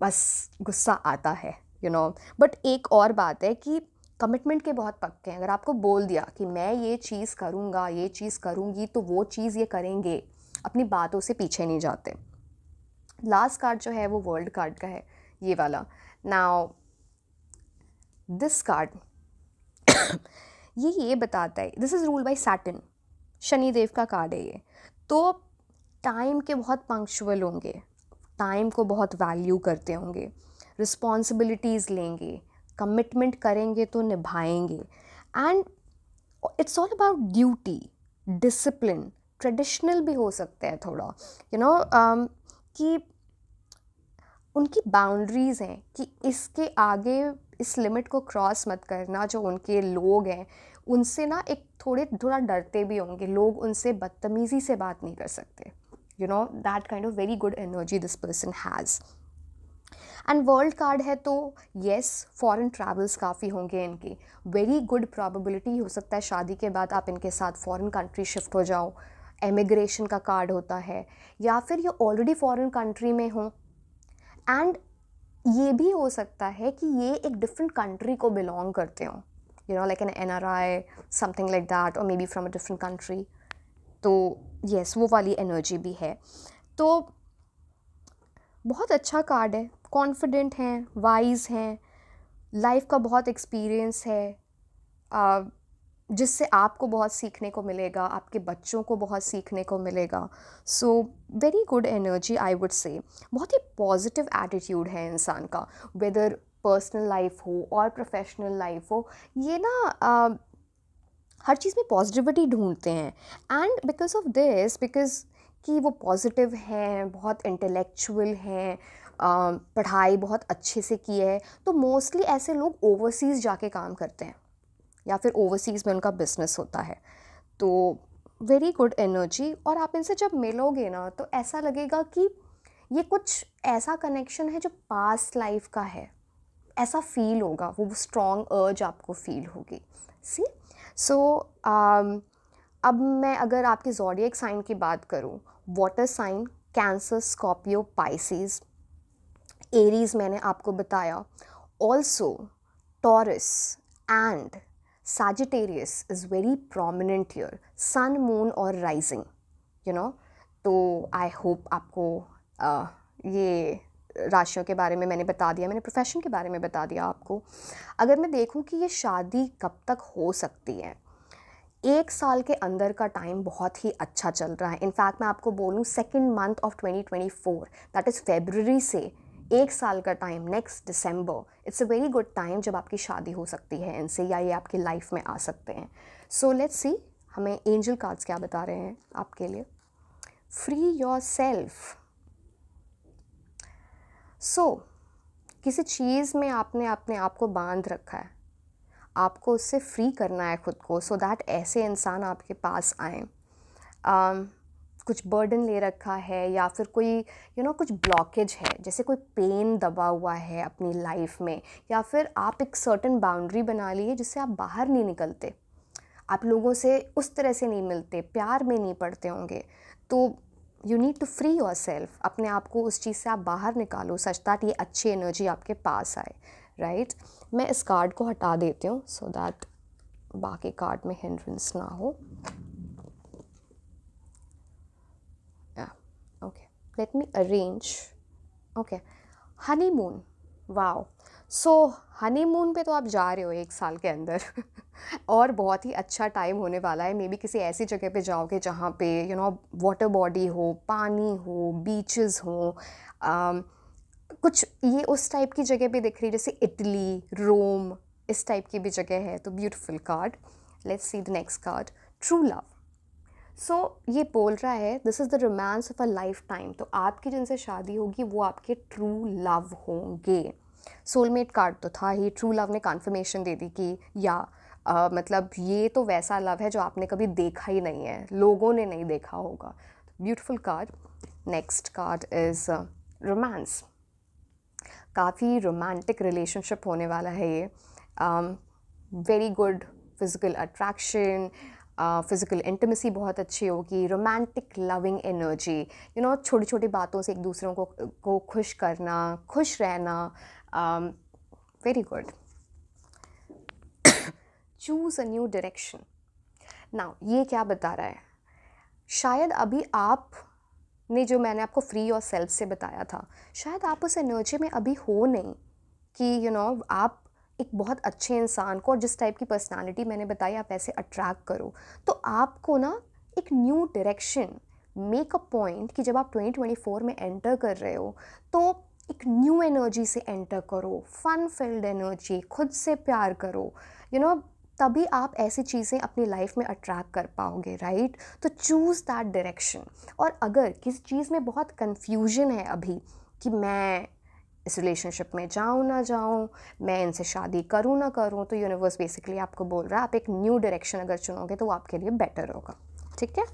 बस गुस्सा आता है, बट एक और बात है कि कमिटमेंट के बहुत पक्के हैं। अगर आपको बोल दिया कि मैं ये चीज़ करूँगा, ये चीज़ करूँगी, तो वो चीज़ ये करेंगे, अपनी बातों से पीछे नहीं जाते। लास्ट कार्ड जो है वो वर्ल्ड कार्ड का है, ये वाला। नाउ दिस कार्ड ये बताता है, this is rule by Saturn, Shanidev का कार्ड है ये। तो टाइम के बहुत पंक्चुअल होंगे, टाइम को बहुत वैल्यू करते होंगे, रिस्पॉन्सिबिलिटीज़ लेंगे, कमिटमेंट करेंगे तो निभाएंगे। And it's all about duty, discipline, traditional भी हो सकते हैं थोड़ा, कि उनकी बाउंड्रीज़ हैं कि इसके आगे इस लिमिट को क्रॉस मत करना। जो उनके लोग हैं उनसे एक थोड़ा डरते भी होंगे लोग, उनसे बदतमीज़ी से बात नहीं कर सकते। That kind of very good energy this person has. And world card है तो येस, फॉरेन ट्रैवल्स काफ़ी होंगे इनके। वेरी गुड प्रोबेबिलिटी हो सकता है शादी के बाद आप इनके साथ फॉरेन कंट्री शिफ्ट हो जाओ। एमिग्रेशन का कार्ड होता है, या फिर ये ऑलरेडी फॉरेन कंट्री में हो। एंड ये भी हो सकता है कि ये एक डिफरेंट कंट्री को बिलोंग करते हो, like an NRI, something like that, और maybe from a different country. तो येस, वो वाली एनर्जी भी है। तो बहुत अच्छा कार्ड है, कॉन्फिडेंट हैं, वाइज हैं, लाइफ का बहुत एक्सपीरियंस है, जिससे आपको बहुत सीखने को मिलेगा, आपके बच्चों को बहुत सीखने को मिलेगा। So very good energy I would say. बहुत ही पॉजिटिव एटीट्यूड है इंसान का, वेदर पर्सनल लाइफ हो और प्रोफेशनल लाइफ हो। ये हर चीज़ में पॉजिटिविटी ढूंढते हैं। And because of this, because कि वो पॉजिटिव हैं, बहुत इंटेलेक्चुअल हैं, पढ़ाई बहुत अच्छे से की है, तो मोस्टली ऐसे लोग ओवरसीज़ जाके काम करते हैं या फिर ओवरसीज़ में उनका बिजनेस होता है। तो वेरी गुड एनर्जी। और आप इनसे जब मिलोगे ना, तो ऐसा लगेगा कि ये कुछ ऐसा कनेक्शन है जो पास्ट लाइफ का है, ऐसा फील होगा, वो स्ट्रॉन्ग अर्ज आपको फील होगी। सी सो अब मैं अगर आपके ज़ोडिएक साइन की बात करूँ, water sign Cancer, Scorpio, Pisces, Aries मैंने आपको बताया, also Taurus and Sagittarius is very prominent here, sun, moon और rising, तो I hope आपको ये राशियों के बारे में मैंने बता दिया, मैंने प्रोफेशन के बारे में बता दिया आपको। अगर मैं देखूं कि ये शादी कब तक हो सकती है, 1 साल के अंदर का टाइम बहुत ही अच्छा चल रहा है। इनफैक्ट मैं आपको बोलूँ second month of 2024, that is February से 1 साल का time, next December, it's a very good time जब आपकी शादी हो सकती है इनसे, या ये आपकी लाइफ में आ सकते हैं। सो लेट्स सी हमें एंजल कार्ड्स क्या बता रहे हैं आपके लिए। Free your self. सो किसी चीज़ में आपने अपने आप को बांध रखा है, आपको उससे फ्री करना है खुद को, सो दैट ऐसे इंसान आपके पास आएँ। कुछ बर्डन ले रखा है, या फिर कोई कुछ ब्लॉकेज है, जैसे कोई पेन दबा हुआ है अपनी लाइफ में, या फिर आप एक सर्टेन बाउंड्री बना ली है जिससे आप बाहर नहीं निकलते, आप लोगों से उस तरह से नहीं मिलते, प्यार में नहीं पड़ते होंगे, तो you need to free yourself. अपने आप को उस चीज़ से आप बाहर निकालो सच दैट ये अच्छी एनर्जी आपके पास आए, राइट। मैं इस कार्ड को हटा देती हूँ सो दैट बाकी कार्ड में हिंड्रेंस ना हो। Okay, let me arrange. Okay, honeymoon, wow. So honeymoon पे तो आप जा रहे हो 1 साल के अंदर और बहुत ही अच्छा टाइम होने वाला है। मे बी किसी ऐसी जगह पे जाओगे जहाँ पे वाटर बॉडी हो, पानी हो, बीचेस हो, कुछ ये उस टाइप की जगह पे दिख रही है, जैसे इटली, रोम, इस टाइप की भी जगह है, तो beautiful card. Let's see the next card, true love. So ये बोल रहा है this is the romance of a lifetime, तो आपकी जिनसे शादी होगी वो आपके ट्रू लव होंगे। सोलमेट कार्ड तो था ही, ट्रू लव ने कन्फर्मेशन दे दी कि या मतलब ये तो वैसा लव है जो आपने कभी देखा ही नहीं है, लोगों ने नहीं देखा होगा। Beautiful card. Next card is romance. काफ़ी रोमांटिक रिलेशनशिप होने वाला है ये। Very good physical attraction, physical intimacy बहुत अच्छी होगी, रोमांटिक लविंग एनर्जी, छोटी छोटी बातों से एक दूसरों को खुश करना, खुश रहना, very good. Choose a new direction. Now ये क्या बता रहा है, शायद अभी आप ने जो मैंने आपको फ्री योर सेल्फ से बताया था, शायद आप उस एनर्जी में अभी हो नहीं कि आप एक बहुत अच्छे इंसान को, और जिस टाइप की पर्सनालिटी मैंने बताई आप ऐसे अट्रैक्ट करो, तो आपको ना एक new direction, make a point कि जब आप 2024 में एंटर कर रहे हो तो एक न्यू एनर्जी से एंटर करो, फन फिल्ड एनर्जी, खुद से प्यार करो, तभी आप ऐसी चीज़ें अपनी लाइफ में अट्रैक्ट कर पाओगे, राइट। तो चूज़ दैट डायरेक्शन। और अगर किसी चीज़ में बहुत कन्फ्यूजन है अभी कि मैं इस रिलेशनशिप में जाऊँ ना जाऊँ, मैं इनसे शादी करूँ ना करूँ, तो यूनिवर्स बेसिकली आपको बोल रहा है आप एक न्यू डायरेक्शन अगर चुनोगे तो वो आपके लिए बेटर होगा, ठीक है।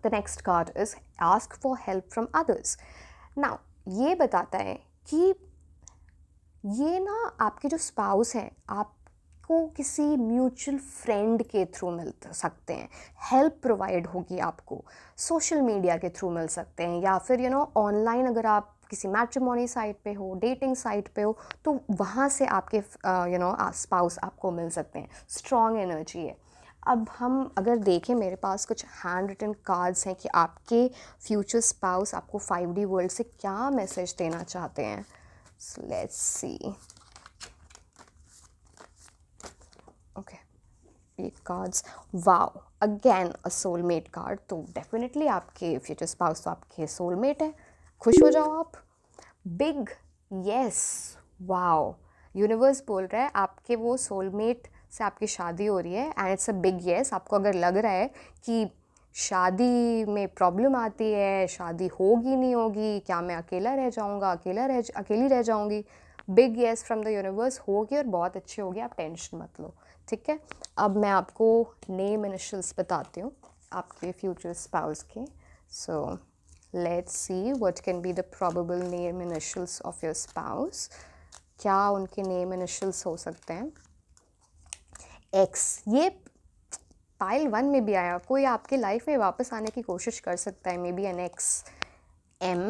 The next card is ask for help from others. Now ये बताता है कि ये ना आपके जो स्पाउस हैं आपको किसी म्यूचुअल फ्रेंड के थ्रू मिल सकते हैं, हेल्प प्रोवाइड होगी आपको, सोशल मीडिया के थ्रू मिल सकते हैं, या फिर ऑनलाइन अगर आप किसी मैट्रिमोनी साइट पे हो, डेटिंग साइट पे हो, तो वहाँ से आपके स्पाउस आपको मिल सकते हैं। स्ट्रॉन्ग एनर्जी है। अब हम अगर देखें, मेरे पास कुछ हैंड रिटन कार्ड्स हैं कि आपके फ्यूचर स्पाउस आपको 5D वर्ल्ड से क्या मैसेज देना चाहते हैं। So let's see. Okay, ये cards, wow, again a soulmate card, तो डेफिनेटली आपके फ्यूचर स्पाउस तो आपके सोलमेट है, खुश हो जाओ आप। बिग यस, वाओ, यूनिवर्स बोल रहा है आपके वो सोलमेट से आपकी शादी हो रही है, and it's a big yes. आपको अगर लग रहा है कि शादी में प्रॉब्लम आती है, शादी होगी नहीं होगी, क्या मैं अकेला रह जाऊंगा, अकेली रह जाऊंगी, big yes from the universe, होगी और बहुत अच्छी होगी, आप टेंशन मत लो, ठीक है। अब मैं आपको नेम इनिशियल्स बताती हूँ आपके फ्यूचर स्पाउस के। So let's see what can be the probable name initials of your spouse. क्या उनके नेम इनिशियल्स हो सकते हैं। एक्स, ये पाइल 1 में भी आया, कोई आपके लाइफ में वापस आने की कोशिश कर सकता है, maybe an X. M,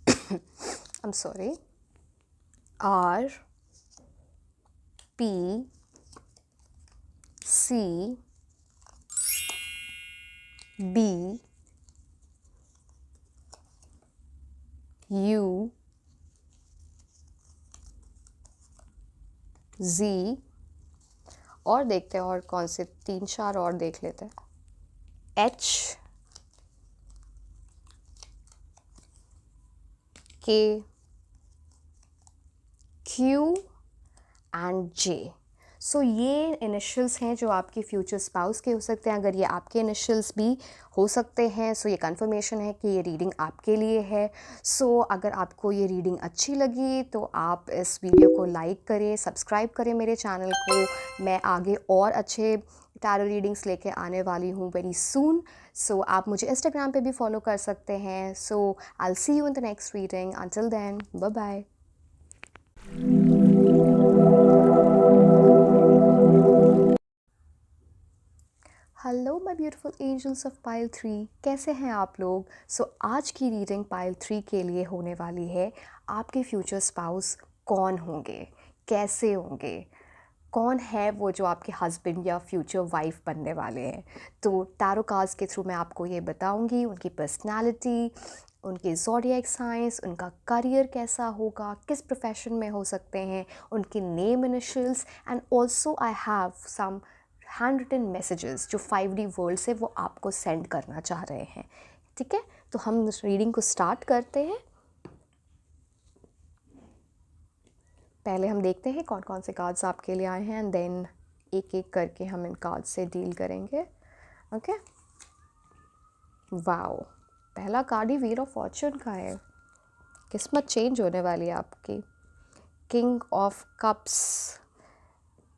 I am sorry, R, P, C, B, U Z, और देखते हैं और कौन से 3-4 और देख लेते हैं, H K Q and J। सो ये इनिशियल्स हैं जो आपके फ्यूचर स्पाउस के हो सकते हैं। अगर ये आपके इनिशियल्स भी हो सकते हैं, सो ये कंफर्मेशन है कि ये रीडिंग आपके लिए है। सो अगर आपको ये रीडिंग अच्छी लगी तो आप इस वीडियो को लाइक करें, सब्सक्राइब करें मेरे चैनल को। मैं आगे और अच्छे टैरो रीडिंग्स लेके आने वाली हूँ वेरी सून। सो आप मुझे इंस्टाग्राम पे भी फॉलो कर सकते हैं। So I will see you in the next reading. Until then, bye bye. Hello my beautiful angels of pile 3, कैसे हैं आप लोग। आज की रीडिंग पाइल 3 के लिए होने वाली है। आपके फ्यूचर स्पाउस कौन होंगे, कैसे होंगे, कौन है वो जो आपके हस्बैंड या फ्यूचर वाइफ बनने वाले हैं। तो टैरो कार्ड्स के थ्रू मैं आपको ये बताऊंगी उनकी पर्सनालिटी, उनके ज़ोडिएक साइंस, उनका करियर कैसा होगा, किस प्रोफेशन में हो सकते हैं, उनके name initials, and also I have some hand written messages जो 5D वर्ल्ड से वो आपको सेंड करना चाह रहे हैं। ठीक है, तो हम इस रीडिंग को स्टार्ट करते हैं। पहले हम देखते हैं कौन कौन से कार्ड्स आपके लिए आए हैं, एंड देन एक एक करके हम इन कार्ड्स से डील करेंगे। ओके, वाओ, पहला card he wheel of Fortune का है। किस्मत चेंज होने वाली है आपकी। किंग ऑफ कप्स,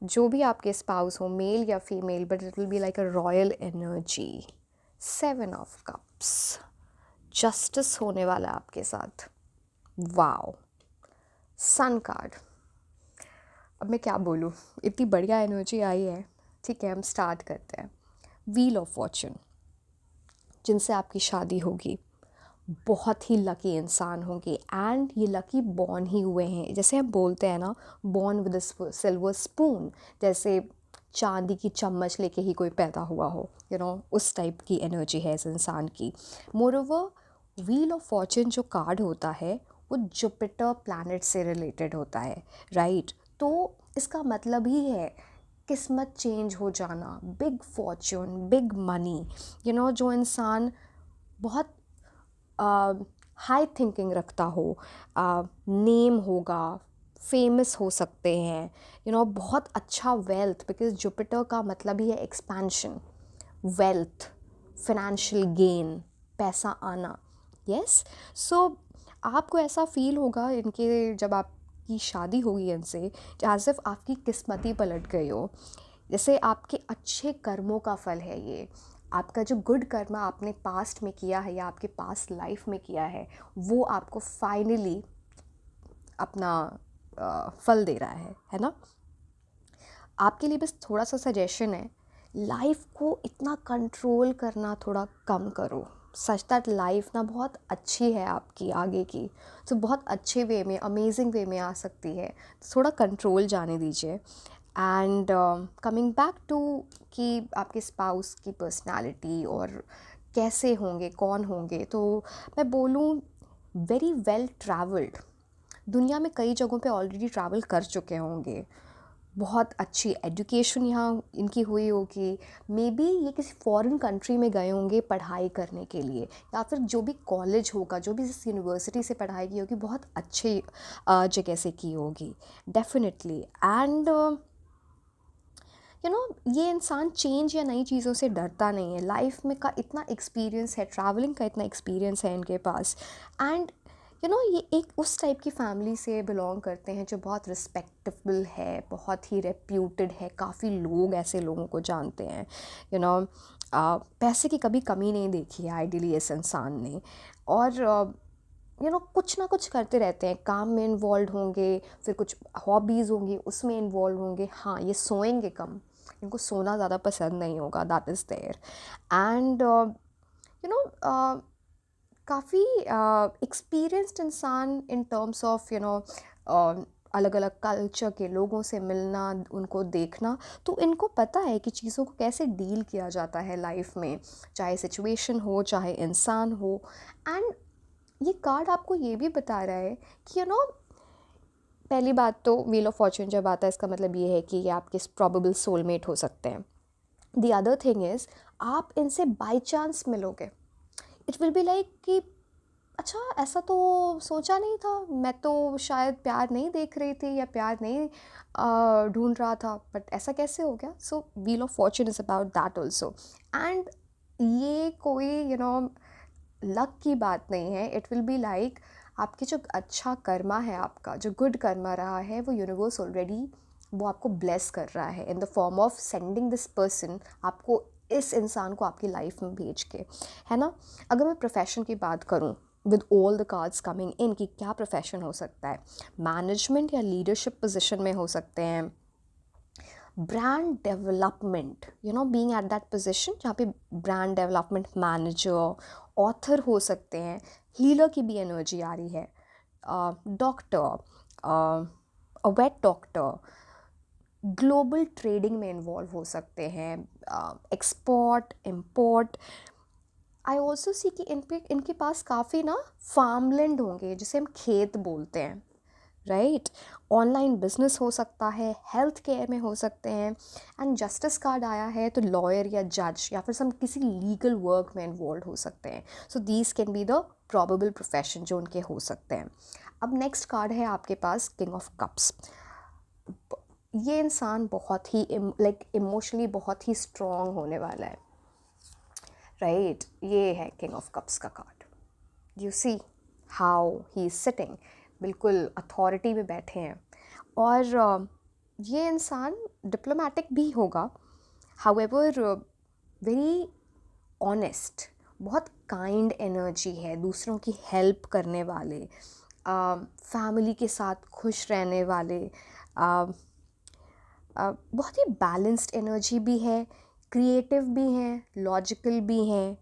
जो भी आपके स्पाउस हो, मेल या female, but it will be like a royal energy. 7 of cups, justice होने वाला है आपके साथ। Wow, sun card. अब मैं क्या बोलूँ, इतनी बढ़िया एनर्जी आई है। ठीक है, हम स्टार्ट करते हैं। व्हील ऑफ फॉर्चून, जिनसे आपकी शादी होगी, बहुत ही लकी इंसान होंगे, एंड ये लकी बॉर्न ही हुए हैं। जैसे हम बोलते हैं ना, born with a silver spoon, जैसे चांदी की चम्मच लेके ही कोई पैदा हुआ हो, उस टाइप की एनर्जी है इस इंसान की। मोरओवर, व्हील ऑफ फॉर्चून जो कार्ड होता है वो जुपिटर प्लैनेट से रिलेटेड होता है, राइट। तो इसका मतलब ही है किस्मत चेंज हो जाना, बिग फॉर्चून, बिग मनी। जो इंसान बहुत हाई थिंकिंग रखता हो, नेम होगा, फेमस हो सकते हैं, बहुत अच्छा वेल्थ, बिकॉज जुपिटर का मतलब ही है एक्सपेंशन, वेल्थ, फाइनेंशियल गेन, पैसा आना। यस, सो आपको ऐसा फील होगा इनके, जब आपकी शादी होगी इनसे, एज इफ आपकी किस्मत ही पलट गई हो। जैसे आपके अच्छे कर्मों का फल है ये। आपका जो गुड कर्म आपने पास्ट में किया है या आपके पास्ट लाइफ में किया है, वो आपको फाइनली अपना फल दे रहा है ना। आपके लिए बस थोड़ा सा सजेशन है, लाइफ को इतना कंट्रोल करना थोड़ा कम करो। सच दैट लाइफ ना बहुत अच्छी है आपकी आगे की, तो बहुत अच्छे वे में, अमेजिंग वे में आ सकती है। तो थोड़ा कंट्रोल जाने दीजिए। एंड कमिंग बैक टू कि आपके स्पाउस की पर्सनालिटी और कैसे होंगे, कौन होंगे, तो मैं बोलूँ वेरी वेल ट्रैवल्ड, दुनिया में कई जगहों पे ऑलरेडी ट्रैवल कर चुके होंगे, बहुत अच्छी एजुकेशन यहाँ इनकी हुई होगी, मे बी ये किसी फॉरेन कंट्री में गए होंगे पढ़ाई करने के लिए, या फिर जो भी कॉलेज होगा, जो भी इस यूनिवर्सिटी से पढ़ाई की होगी, बहुत अच्छे जगह से की होगी डेफिनेटली। एंड ये इंसान चेंज या नई चीज़ों से डरता नहीं है। लाइफ में का इतना एक्सपीरियंस है, ट्रैवलिंग का इतना एक्सपीरियंस है इनके पास। एंड ये एक उस टाइप की फैमिली से बिलोंग करते हैं जो बहुत रिस्पेक्टेबल है, बहुत ही रेप्यूटेड है, काफ़ी लोग ऐसे लोगों को जानते हैं। पैसे की कभी कमी नहीं देखी है आइडियली इस इंसान ने। और कुछ ना कुछ करते रहते हैं, काम में इन्वॉल्व होंगे, फिर कुछ हॉबीज़ होंगी उसमें इन्वॉल्व होंगे। हाँ, ये सोएंगे कम, इनको सोना ज़्यादा पसंद नहीं होगा, दैट इज़ देयर। एंड काफ़ी एक्सपीरियंस्ड इंसान इन टर्म्स ऑफ अलग अलग कल्चर के लोगों से मिलना, उनको देखना, तो इनको पता है कि चीज़ों को कैसे डील किया जाता है लाइफ में, चाहे सिचुएशन हो, चाहे इंसान हो। एंड ये कार्ड आपको ये भी बता रहा है कि पहली बात तो व्हील ऑफ फॉर्च्यून जब आता है इसका मतलब ये है कि ये आपके प्रॉबेबल सोलमेट हो सकते हैं. द अदर थिंग इज़ आप इनसे बाय चांस मिलोगे. इट विल बी लाइक कि अच्छा ऐसा तो सोचा नहीं था, मैं तो शायद प्यार नहीं देख रही थी या प्यार नहीं ढूंढ रहा था, बट ऐसा कैसे हो गया. So wheel of fortune is about that also. And ये कोई लक की बात नहीं है. इट विल बी लाइक आपकी जो अच्छा कर्मा है, आपका जो गुड कर्मा रहा है, वो यूनिवर्स ऑलरेडी वो आपको ब्लेस कर रहा है in the form of sending this person, आपको इस इंसान को आपकी लाइफ में भेज के, है ना. अगर मैं प्रोफेशन की बात करूँ with all the cards coming in, कि क्या प्रोफेशन हो सकता है. मैनेजमेंट या लीडरशिप पोजिशन में हो सकते हैं. Brand development, being at that position जहाँ पे ब्रांड डेवलपमेंट मैनेजर, ऑथर हो सकते हैं. हीलर की भी एनर्जी आ रही है. डॉक्टर, अ वेट डॉक्टर, ग्लोबल ट्रेडिंग में इन्वॉल्व हो सकते हैं. Export import. I also see कि इनके पास काफ़ी फार्मलैंड होंगे जिसे हम खेत बोलते हैं, राइट. ऑनलाइन बिजनेस हो सकता है, हेल्थ केयर में हो सकते हैं. एंड जस्टिस कार्ड आया है तो लॉयर या जज या फिर सब किसी लीगल वर्क में इन्वॉल्व हो सकते हैं. So these can be the probable profession जो उनके हो सकते हैं. अब नेक्स्ट कार्ड है आपके पास किंग ऑफ कप्स. ये इंसान बहुत ही इमोशनली बहुत ही स्ट्रॉन्ग होने वाला है, राइट. ये है किंग ऑफ कप्स का card. You see how he is sitting, बिल्कुल अथॉरिटी में बैठे हैं. और ये इंसान डिप्लोमेटिक भी होगा, हाउएवर वेरी ऑनेस्ट, बहुत काइंड एनर्जी है, दूसरों की हेल्प करने वाले, फैमिली के साथ खुश रहने वाले, बहुत ही बैलेंस्ड एनर्जी भी है, क्रिएटिव भी हैं, लॉजिकल भी हैं.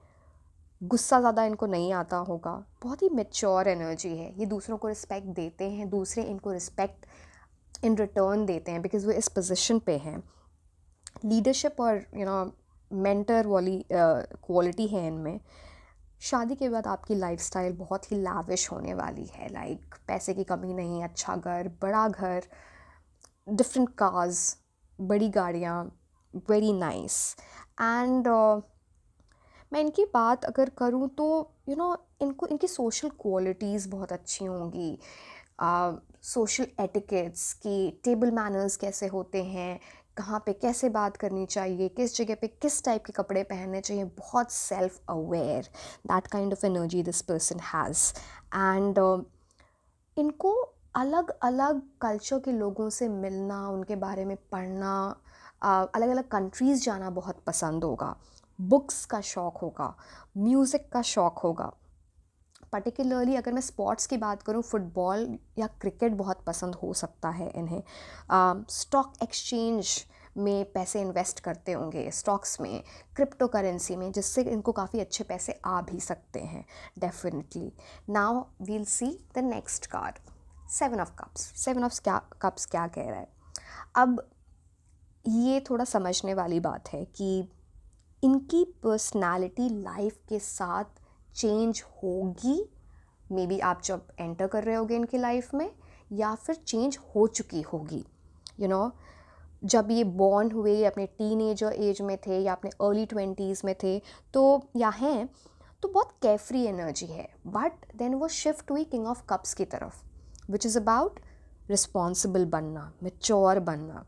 गुस्सा ज़्यादा इनको नहीं आता होगा. बहुत ही मैच्योर एनर्जी है. ये दूसरों को रिस्पेक्ट देते हैं, दूसरे इनको रिस्पेक्ट इन रिटर्न देते हैं बिकॉज वो इस पोजीशन पे हैं. लीडरशिप और मेंटर वाली क्वालिटी है इनमें. शादी के बाद आपकी लाइफस्टाइल बहुत ही लाविश होने वाली है. लाइक पैसे की कमी नहीं, अच्छा घर, बड़ा घर, डिफरेंट कार्स, बड़ी गाड़ियाँ, वेरी नाइस. एंड मैं इनकी बात अगर करूँ तो इनको इनकी सोशल क्वालिटीज़ बहुत अच्छी होंगी. सोशल एटिकेट्स की, टेबल मैनर्स कैसे होते हैं, कहाँ पे कैसे बात करनी चाहिए, किस जगह पे किस टाइप के कपड़े पहनने चाहिए, बहुत self aware. That kind of energy this person has. And इनको अलग अलग कल्चर के लोगों से मिलना, उनके बारे में पढ़ना, अलग अलग कंट्रीज़ जाना बहुत पसंद होगा. बुक्स का शौक़ होगा, म्यूज़िक का शौक़ होगा. पर्टिकुलरली अगर मैं स्पोर्ट्स की बात करूं, फुटबॉल या क्रिकेट बहुत पसंद हो सकता है इन्हें. स्टॉक एक्सचेंज में पैसे इन्वेस्ट करते होंगे, स्टॉक्स में, क्रिप्टो करेंसी में, जिससे इनको काफ़ी अच्छे पैसे आ भी सकते हैं definitely. Now we'll see the next card, seven of cups. Seven of cups क्या कह रहा है. अब ये थोड़ा समझने वाली बात है कि इनकी पर्सनालिटी लाइफ के साथ चेंज होगी. मे बी आप जब एंटर कर रहे होगे इनकी लाइफ में, या फिर चेंज हो चुकी होगी. जब ये बॉर्न हुए, अपने टीनेजर एज में थे या अपने अर्ली 20s में थे तो या हैं, तो बहुत केयरफ्री एनर्जी है. बट देन वो शिफ्ट हुई किंग ऑफ कप्स की तरफ, विच इज़ अबाउट रिस्पॉन्सिबल बनना, मैच्योर बनना.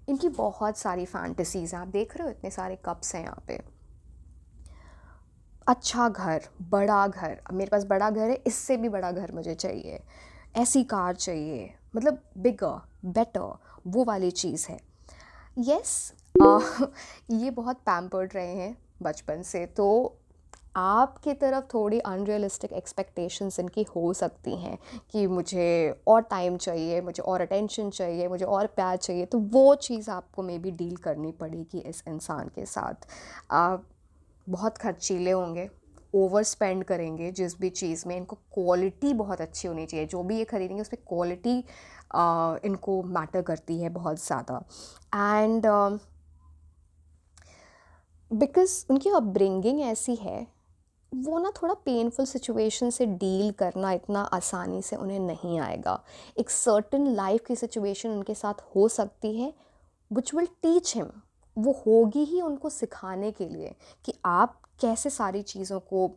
इनकी बहुत सारी फैंटेसीज़ हैं. आप देख रहे हो इतने सारे कप्स हैं यहाँ पे. अच्छा घर, बड़ा घर. अब मेरे पास बड़ा घर है, इससे भी बड़ा घर मुझे चाहिए, ऐसी कार चाहिए, मतलब बिगर, बेटर, वो वाली चीज़ है. यस, ये बहुत पैम्पर्ड रहे हैं बचपन से, तो आपकी तरफ थोड़ी अनरियलिस्टिक एक्सपेक्टेशंस इनकी हो सकती हैं कि मुझे और टाइम चाहिए, मुझे और अटेंशन चाहिए, मुझे और प्यार चाहिए. तो वो चीज़ आपको मे बी डील करनी पड़ेगी इस इंसान के साथ. बहुत खर्चीले होंगे, ओवर स्पेंड करेंगे जिस भी चीज़ में. इनको क्वालिटी बहुत अच्छी होनी चाहिए, जो भी ये खरीदेंगे उसमें क्वालिटी इनको मैटर करती है बहुत ज़्यादा. एंड बिकॉज़ उनकी अपब्रिंगिंग ऐसी है, वो ना थोड़ा पेनफुल सिचुएशन से डील करना इतना आसानी से उन्हें नहीं आएगा। एक सर्टेन लाइफ की सिचुएशन उनके साथ हो सकती है विच विल टीच हिम, वो होगी ही उनको सिखाने के लिए कि आप कैसे सारी चीज़ों को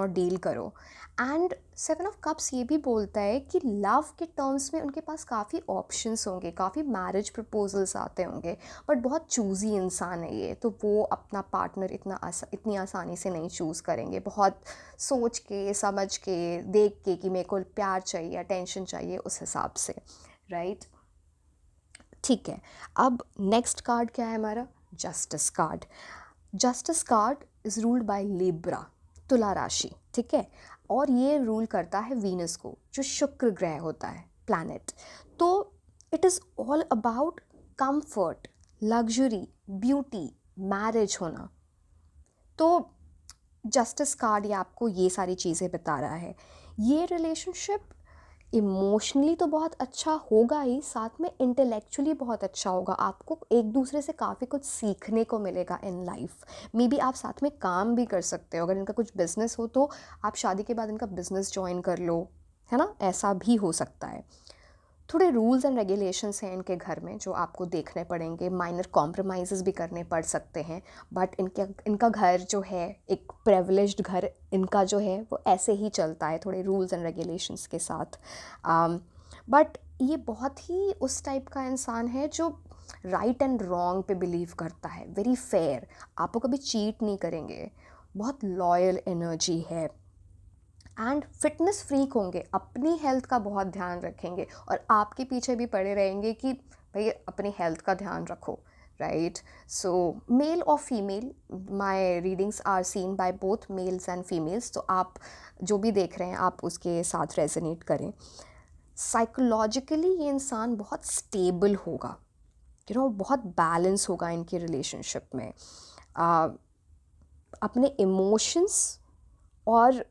डील करो। एंड सेवन ऑफ कप्स ये भी बोलता है कि लव के टर्म्स में उनके पास काफ़ी ऑप्शंस होंगे, काफ़ी मैरिज प्रपोजल्स आते होंगे, बट बहुत चूज़ी इंसान है ये, तो वो अपना पार्टनर इतनी आसानी से नहीं चूज़ करेंगे। बहुत सोच के समझ के देख के कि मेरे को प्यार चाहिए, अटेंशन चाहिए, उस हिसाब से, राइट। ठीक है, अब नेक्स्ट कार्ड क्या है हमारा? Justice card. Justice card is ruled bye Libra, तुला राशि, ठीक है। और ये रूल करता है वीनस को, जो शुक्र ग्रह होता है, प्लैनेट। तो it is all about comfort, luxury, beauty, marriage होना। तो जस्टिस कार्ड ये आपको ये सारी चीज़ें बता रहा है। ये रिलेशनशिप इमोशनली तो बहुत अच्छा होगा ही, साथ में इंटेलेक्चुअली बहुत अच्छा होगा। आपको एक दूसरे से काफ़ी कुछ सीखने को मिलेगा इन लाइफ। मे बी आप साथ में काम भी कर सकते हो, अगर इनका कुछ बिजनेस हो तो आप शादी के बाद इनका बिजनेस ज्वाइन कर लो, है ना, ऐसा भी हो सकता है। थोड़े रूल्स एंड रेगुलेशंस हैं इनके घर में जो आपको देखने पड़ेंगे, माइनर कॉम्प्रोमाइज़ भी करने पड़ सकते हैं, बट इनका घर जो है एक प्रिविलेज्ड घर इनका जो है वो ऐसे ही चलता है, थोड़े रूल्स एंड रेगुलेशंस के साथ। बट ये बहुत ही उस टाइप का इंसान है जो राइट एंड रॉन्ग पे बिलीव करता है, वेरी फेयर, आपको कभी चीट नहीं करेंगे, बहुत लॉयल एनर्जी है, एंड फिटनेस फ्रीक होंगे, अपनी हेल्थ का बहुत ध्यान रखेंगे और आपके पीछे भी पड़े रहेंगे कि भाई अपनी हेल्थ का ध्यान रखो, राइट। सो मेल और female, my readings are seen by both males and females, तो आप जो भी देख रहे हैं आप उसके साथ रेजोनेट करें। साइकोलॉजिकली ये इंसान बहुत स्टेबल होगा, बहुत बैलेंस होगा इनकी रिलेशनशिप में। अपने इमोशंस और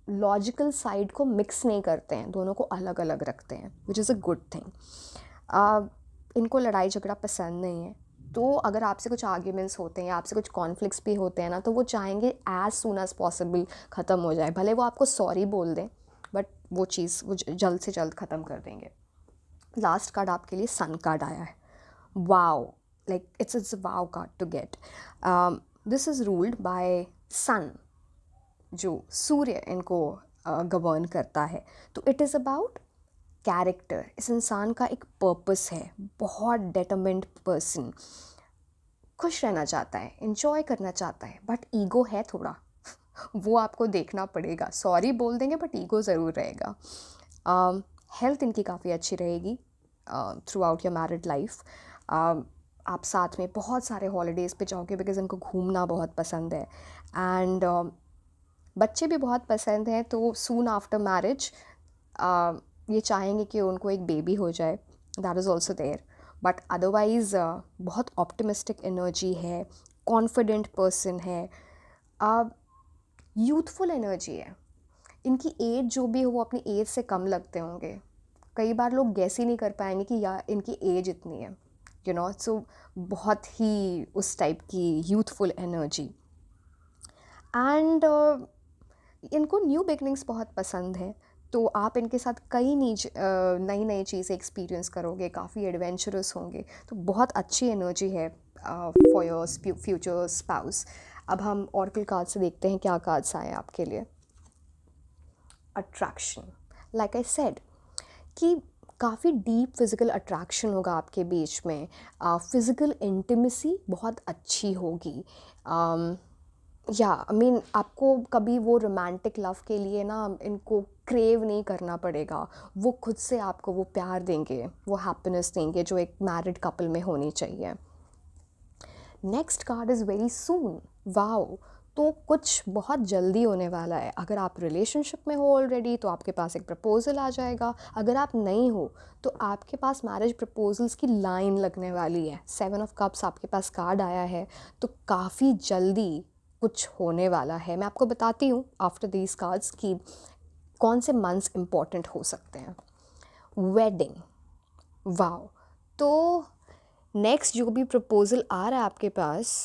लॉजिकल साइड को मिक्स नहीं करते हैं, दोनों को अलग अलग रखते हैं, which is a good thing. इनको लड़ाई झगड़ा पसंद नहीं है, तो अगर आपसे कुछ आर्ग्यूमेंट्स होते हैं या आपसे कुछ कॉन्फ्लिक्ट्स भी होते हैं ना, तो वो चाहेंगे एज सून एज पॉसिबल ख़त्म हो जाए, भले वो आपको सॉरी बोल दें, बट वो चीज़ वो जल्द से जल्द ख़त्म कर देंगे। लास्ट कार्ड आपके लिए सन कार्ड आया है। Wow, like it's wow card to get. This is ruled by sun, जो सूर्य इनको गवर्न करता है। तो इट इज़ अबाउट कैरेक्टर, इस इंसान का एक पर्पस है, बहुत डिटरमिन्ड पर्सन, खुश रहना चाहता है, इन्जॉय करना चाहता है, बट ईगो है थोड़ा वो आपको देखना पड़ेगा, सॉरी बोल देंगे बट ईगो ज़रूर रहेगा। हेल्थ इनकी काफ़ी अच्छी रहेगी through out your married life. आप साथ में बहुत सारे हॉलीडेज़ पे जाओगे, बिकॉज इनको घूमना बहुत पसंद है, एंड बच्चे भी बहुत पसंद हैं, तो सून आफ्टर मैरिज ये चाहेंगे कि उनको एक बेबी हो जाए, that is also there. But otherwise बहुत ऑप्टिमिस्टिक एनर्जी है, कॉन्फिडेंट पर्सन है, यूथफुल एनर्जी है। इनकी एज जो भी हो वो अपनी एज से कम लगते होंगे, कई बार लोग गैस ही नहीं कर पाएंगे कि यार इनकी एज इतनी है, सो बहुत ही उस टाइप की यूथफुल एनर्जी। एंड इनको न्यू बिगनिंग्स बहुत पसंद है, तो आप इनके साथ कई नई नई चीज़ें एक्सपीरियंस करोगे, काफ़ी एडवेंचरस होंगे, तो बहुत अच्छी एनर्जी है फॉर योर फ्यूचर स्पाउस। अब हम ऑरेकल कार्ड से देखते हैं क्या कार्ड्स आए आपके लिए। अट्रैक्शन, लाइक आई सेड कि काफ़ी डीप फिज़िकल अट्रैक्शन होगा आपके बीच में, फिज़िकल इंटिमेसी बहुत अच्छी होगी। या आई मीन आपको कभी वो रोमांटिक लव के लिए ना इनको क्रेव नहीं करना पड़ेगा, वो खुद से आपको वो प्यार देंगे, वो हैप्पीनेस देंगे जो एक मैरिड कपल में होनी चाहिए। Next card is very soon, wow, तो कुछ बहुत जल्दी होने वाला है। अगर आप रिलेशनशिप में हो ऑलरेडी तो आपके पास एक प्रपोज़ल आ जाएगा, अगर आप नहीं हो तो आपके पास मैरिज प्रपोजल्स की लाइन लगने वाली है। 7 ऑफ कप्स आपके पास कार्ड आया है, तो काफ़ी जल्दी कुछ होने वाला है। मैं आपको बताती हूँ आफ्टर दीज कार्ड्स कि कौन से मंथ्स इम्पॉर्टेंट हो सकते हैं। वेडिंग, वाओ, तो नेक्स्ट जो भी प्रपोज़ल आ रहा है आपके पास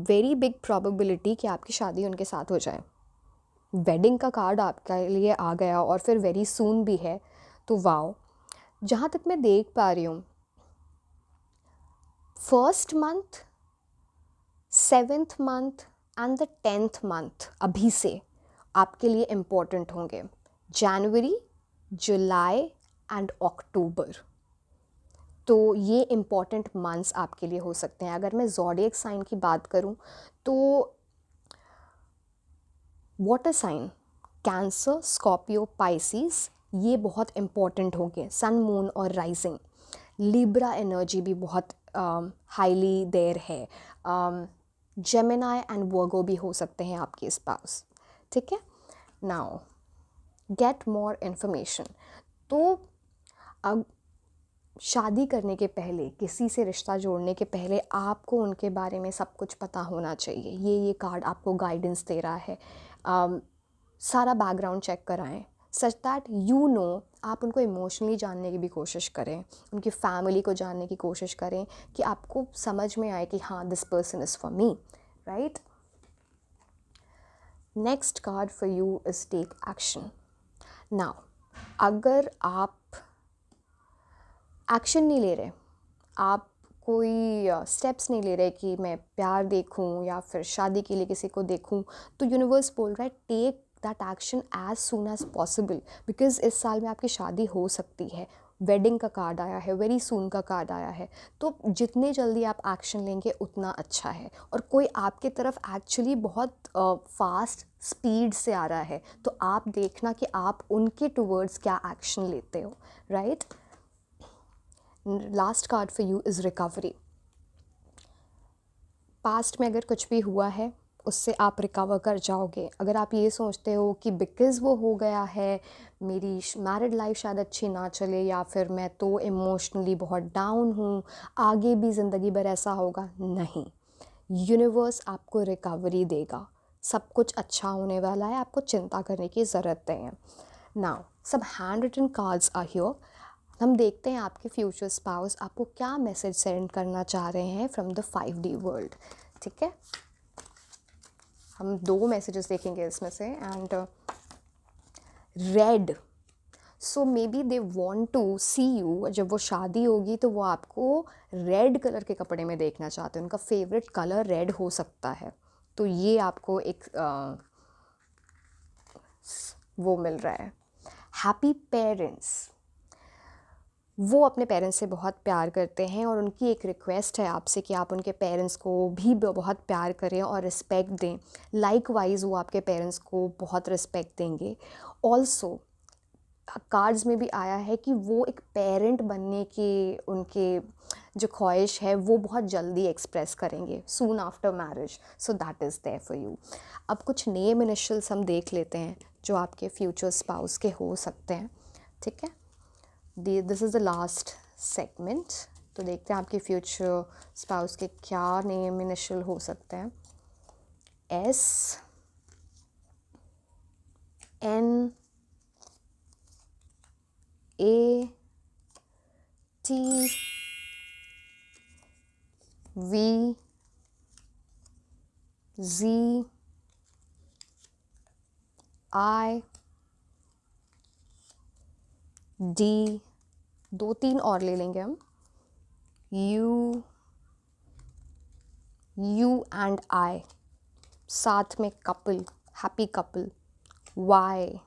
वेरी बिग प्रोबेबिलिटी कि आपकी शादी उनके साथ हो जाए। वेडिंग का कार्ड आपके लिए आ गया और फिर वेरी सून भी है, तो वाओ। जहाँ तक मैं देख पा रही हूँ, first month, 7th month and the 10th month अभी से आपके लिए इम्पोर्टेंट होंगे। जनवरी, जुलाई एंड अक्टूबर, तो ये इम्पॉर्टेंट मंथ्स आपके लिए हो सकते हैं। अगर मैं ज़ोडिएक साइन की बात करूं तो water sign Cancer, Scorpio, Pisces, ये बहुत इम्पॉर्टेंट होंगे। सन, मून और राइजिंग। लिब्रा एनर्जी भी बहुत हाईली देयर है। जेमिनाई एंड वर्गो भी हो सकते हैं आपके स्पाउस, ठीक है। Now get more information. तो अब शादी करने के पहले, किसी से रिश्ता जोड़ने के पहले आपको उनके बारे में सब कुछ पता होना चाहिए। ये कार्ड आपको गाइडेंस दे रहा है। सारा बैकग्राउंड चेक कराएं सच दैट यू नो, आप उनको इमोशनली जानने की भी कोशिश करें, उनकी फैमिली को जानने की कोशिश करें कि आपको समझ में आए कि हाँ, this person is for me, right. Next card for you is take action. Now अगर आप एक्शन नहीं ले रहे, आप कोई स्टेप्स नहीं ले रहे कि मैं प्यार देखूं या फिर शादी के लिए किसी को देखूं, तो यूनिवर्स बोल रहा है take that action as soon as possible, because इस साल में आपकी शादी हो सकती है। वेडिंग का कार्ड आया है, वेरी सून का कार्ड आया है, तो जितने जल्दी आप एक्शन लेंगे उतना अच्छा है। और कोई आपके तरफ एक्चुअली बहुत फास्ट स्पीड से आ रहा है, तो आप देखना कि आप उनके टुवर्ड्स क्या एक्शन लेते हो, right. Last card for you is recovery. Past में अगर कुछ भी हुआ है उससे आप रिकवर कर जाओगे। अगर आप ये सोचते हो कि बिकॉज़ वो हो गया है मेरी मैरिड लाइफ शायद अच्छी ना चले, या फिर मैं तो इमोशनली बहुत डाउन हूँ, आगे भी ज़िंदगी भर ऐसा होगा, नहीं, यूनिवर्स आपको रिकवरी देगा। सब कुछ अच्छा होने वाला है, आपको चिंता करने की ज़रूरत नहीं है। नाउ सब hand written cards are here. हम देखते हैं आपके फ्यूचर स्पाउस आपको क्या मैसेज सेंड करना चाह रहे हैं फ्रॉम द 5D वर्ल्ड, ठीक है। हम 2 मैसेजेस देखेंगे इसमें से। And red, so maybe they want to see you यू, जब वो शादी होगी तो वो आपको रेड कलर के कपड़े में देखना चाहते हैं। उनका फेवरेट कलर रेड हो सकता है, तो ये आपको एक वो मिल रहा है। हैप्पी पेरेंट्स, वो अपने पेरेंट्स से बहुत प्यार करते हैं और उनकी एक रिक्वेस्ट है आपसे कि आप उनके पेरेंट्स को भी बहुत प्यार करें और रिस्पेक्ट दें। लाइकवाइज वो आपके पेरेंट्स को बहुत रिस्पेक्ट देंगे। ऑल्सो कार्ड्स में भी आया है कि वो एक पेरेंट बनने की उनके जो ख्वाहिश है वो बहुत जल्दी एक्सप्रेस करेंगे soon after marriage, so that is there for you. अब कुछ नेम इनिशियल्स हम देख लेते हैं जो आपके फ्यूचर स्पाउस के हो सकते हैं, ठीक है। This is the last segment. तो देखते हैं आपके फ्यूचर स्पाउस के क्या नेम इनिशियल हो सकते हैं। S, N, A, T, V, Z, I, D, 2-3 और ले लेंगे हम, U, U एंड I, साथ में कपल, हैप्पी कपल, Y,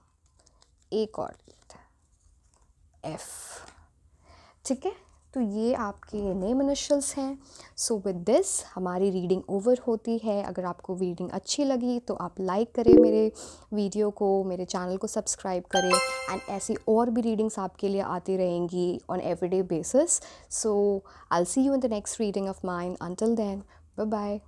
एक और F, ठीक है। तो ये आपके नेम इनिशियल्स हैं। सो विद दिस हमारी रीडिंग ओवर होती है। अगर आपको रीडिंग अच्छी लगी तो आप लाइक करें मेरे वीडियो को, मेरे चैनल को सब्सक्राइब करें, एंड ऐसी और भी रीडिंग्स आपके लिए आती रहेंगी on everyday basis. So I will see you in the next reading of mine. Until then, bye bye.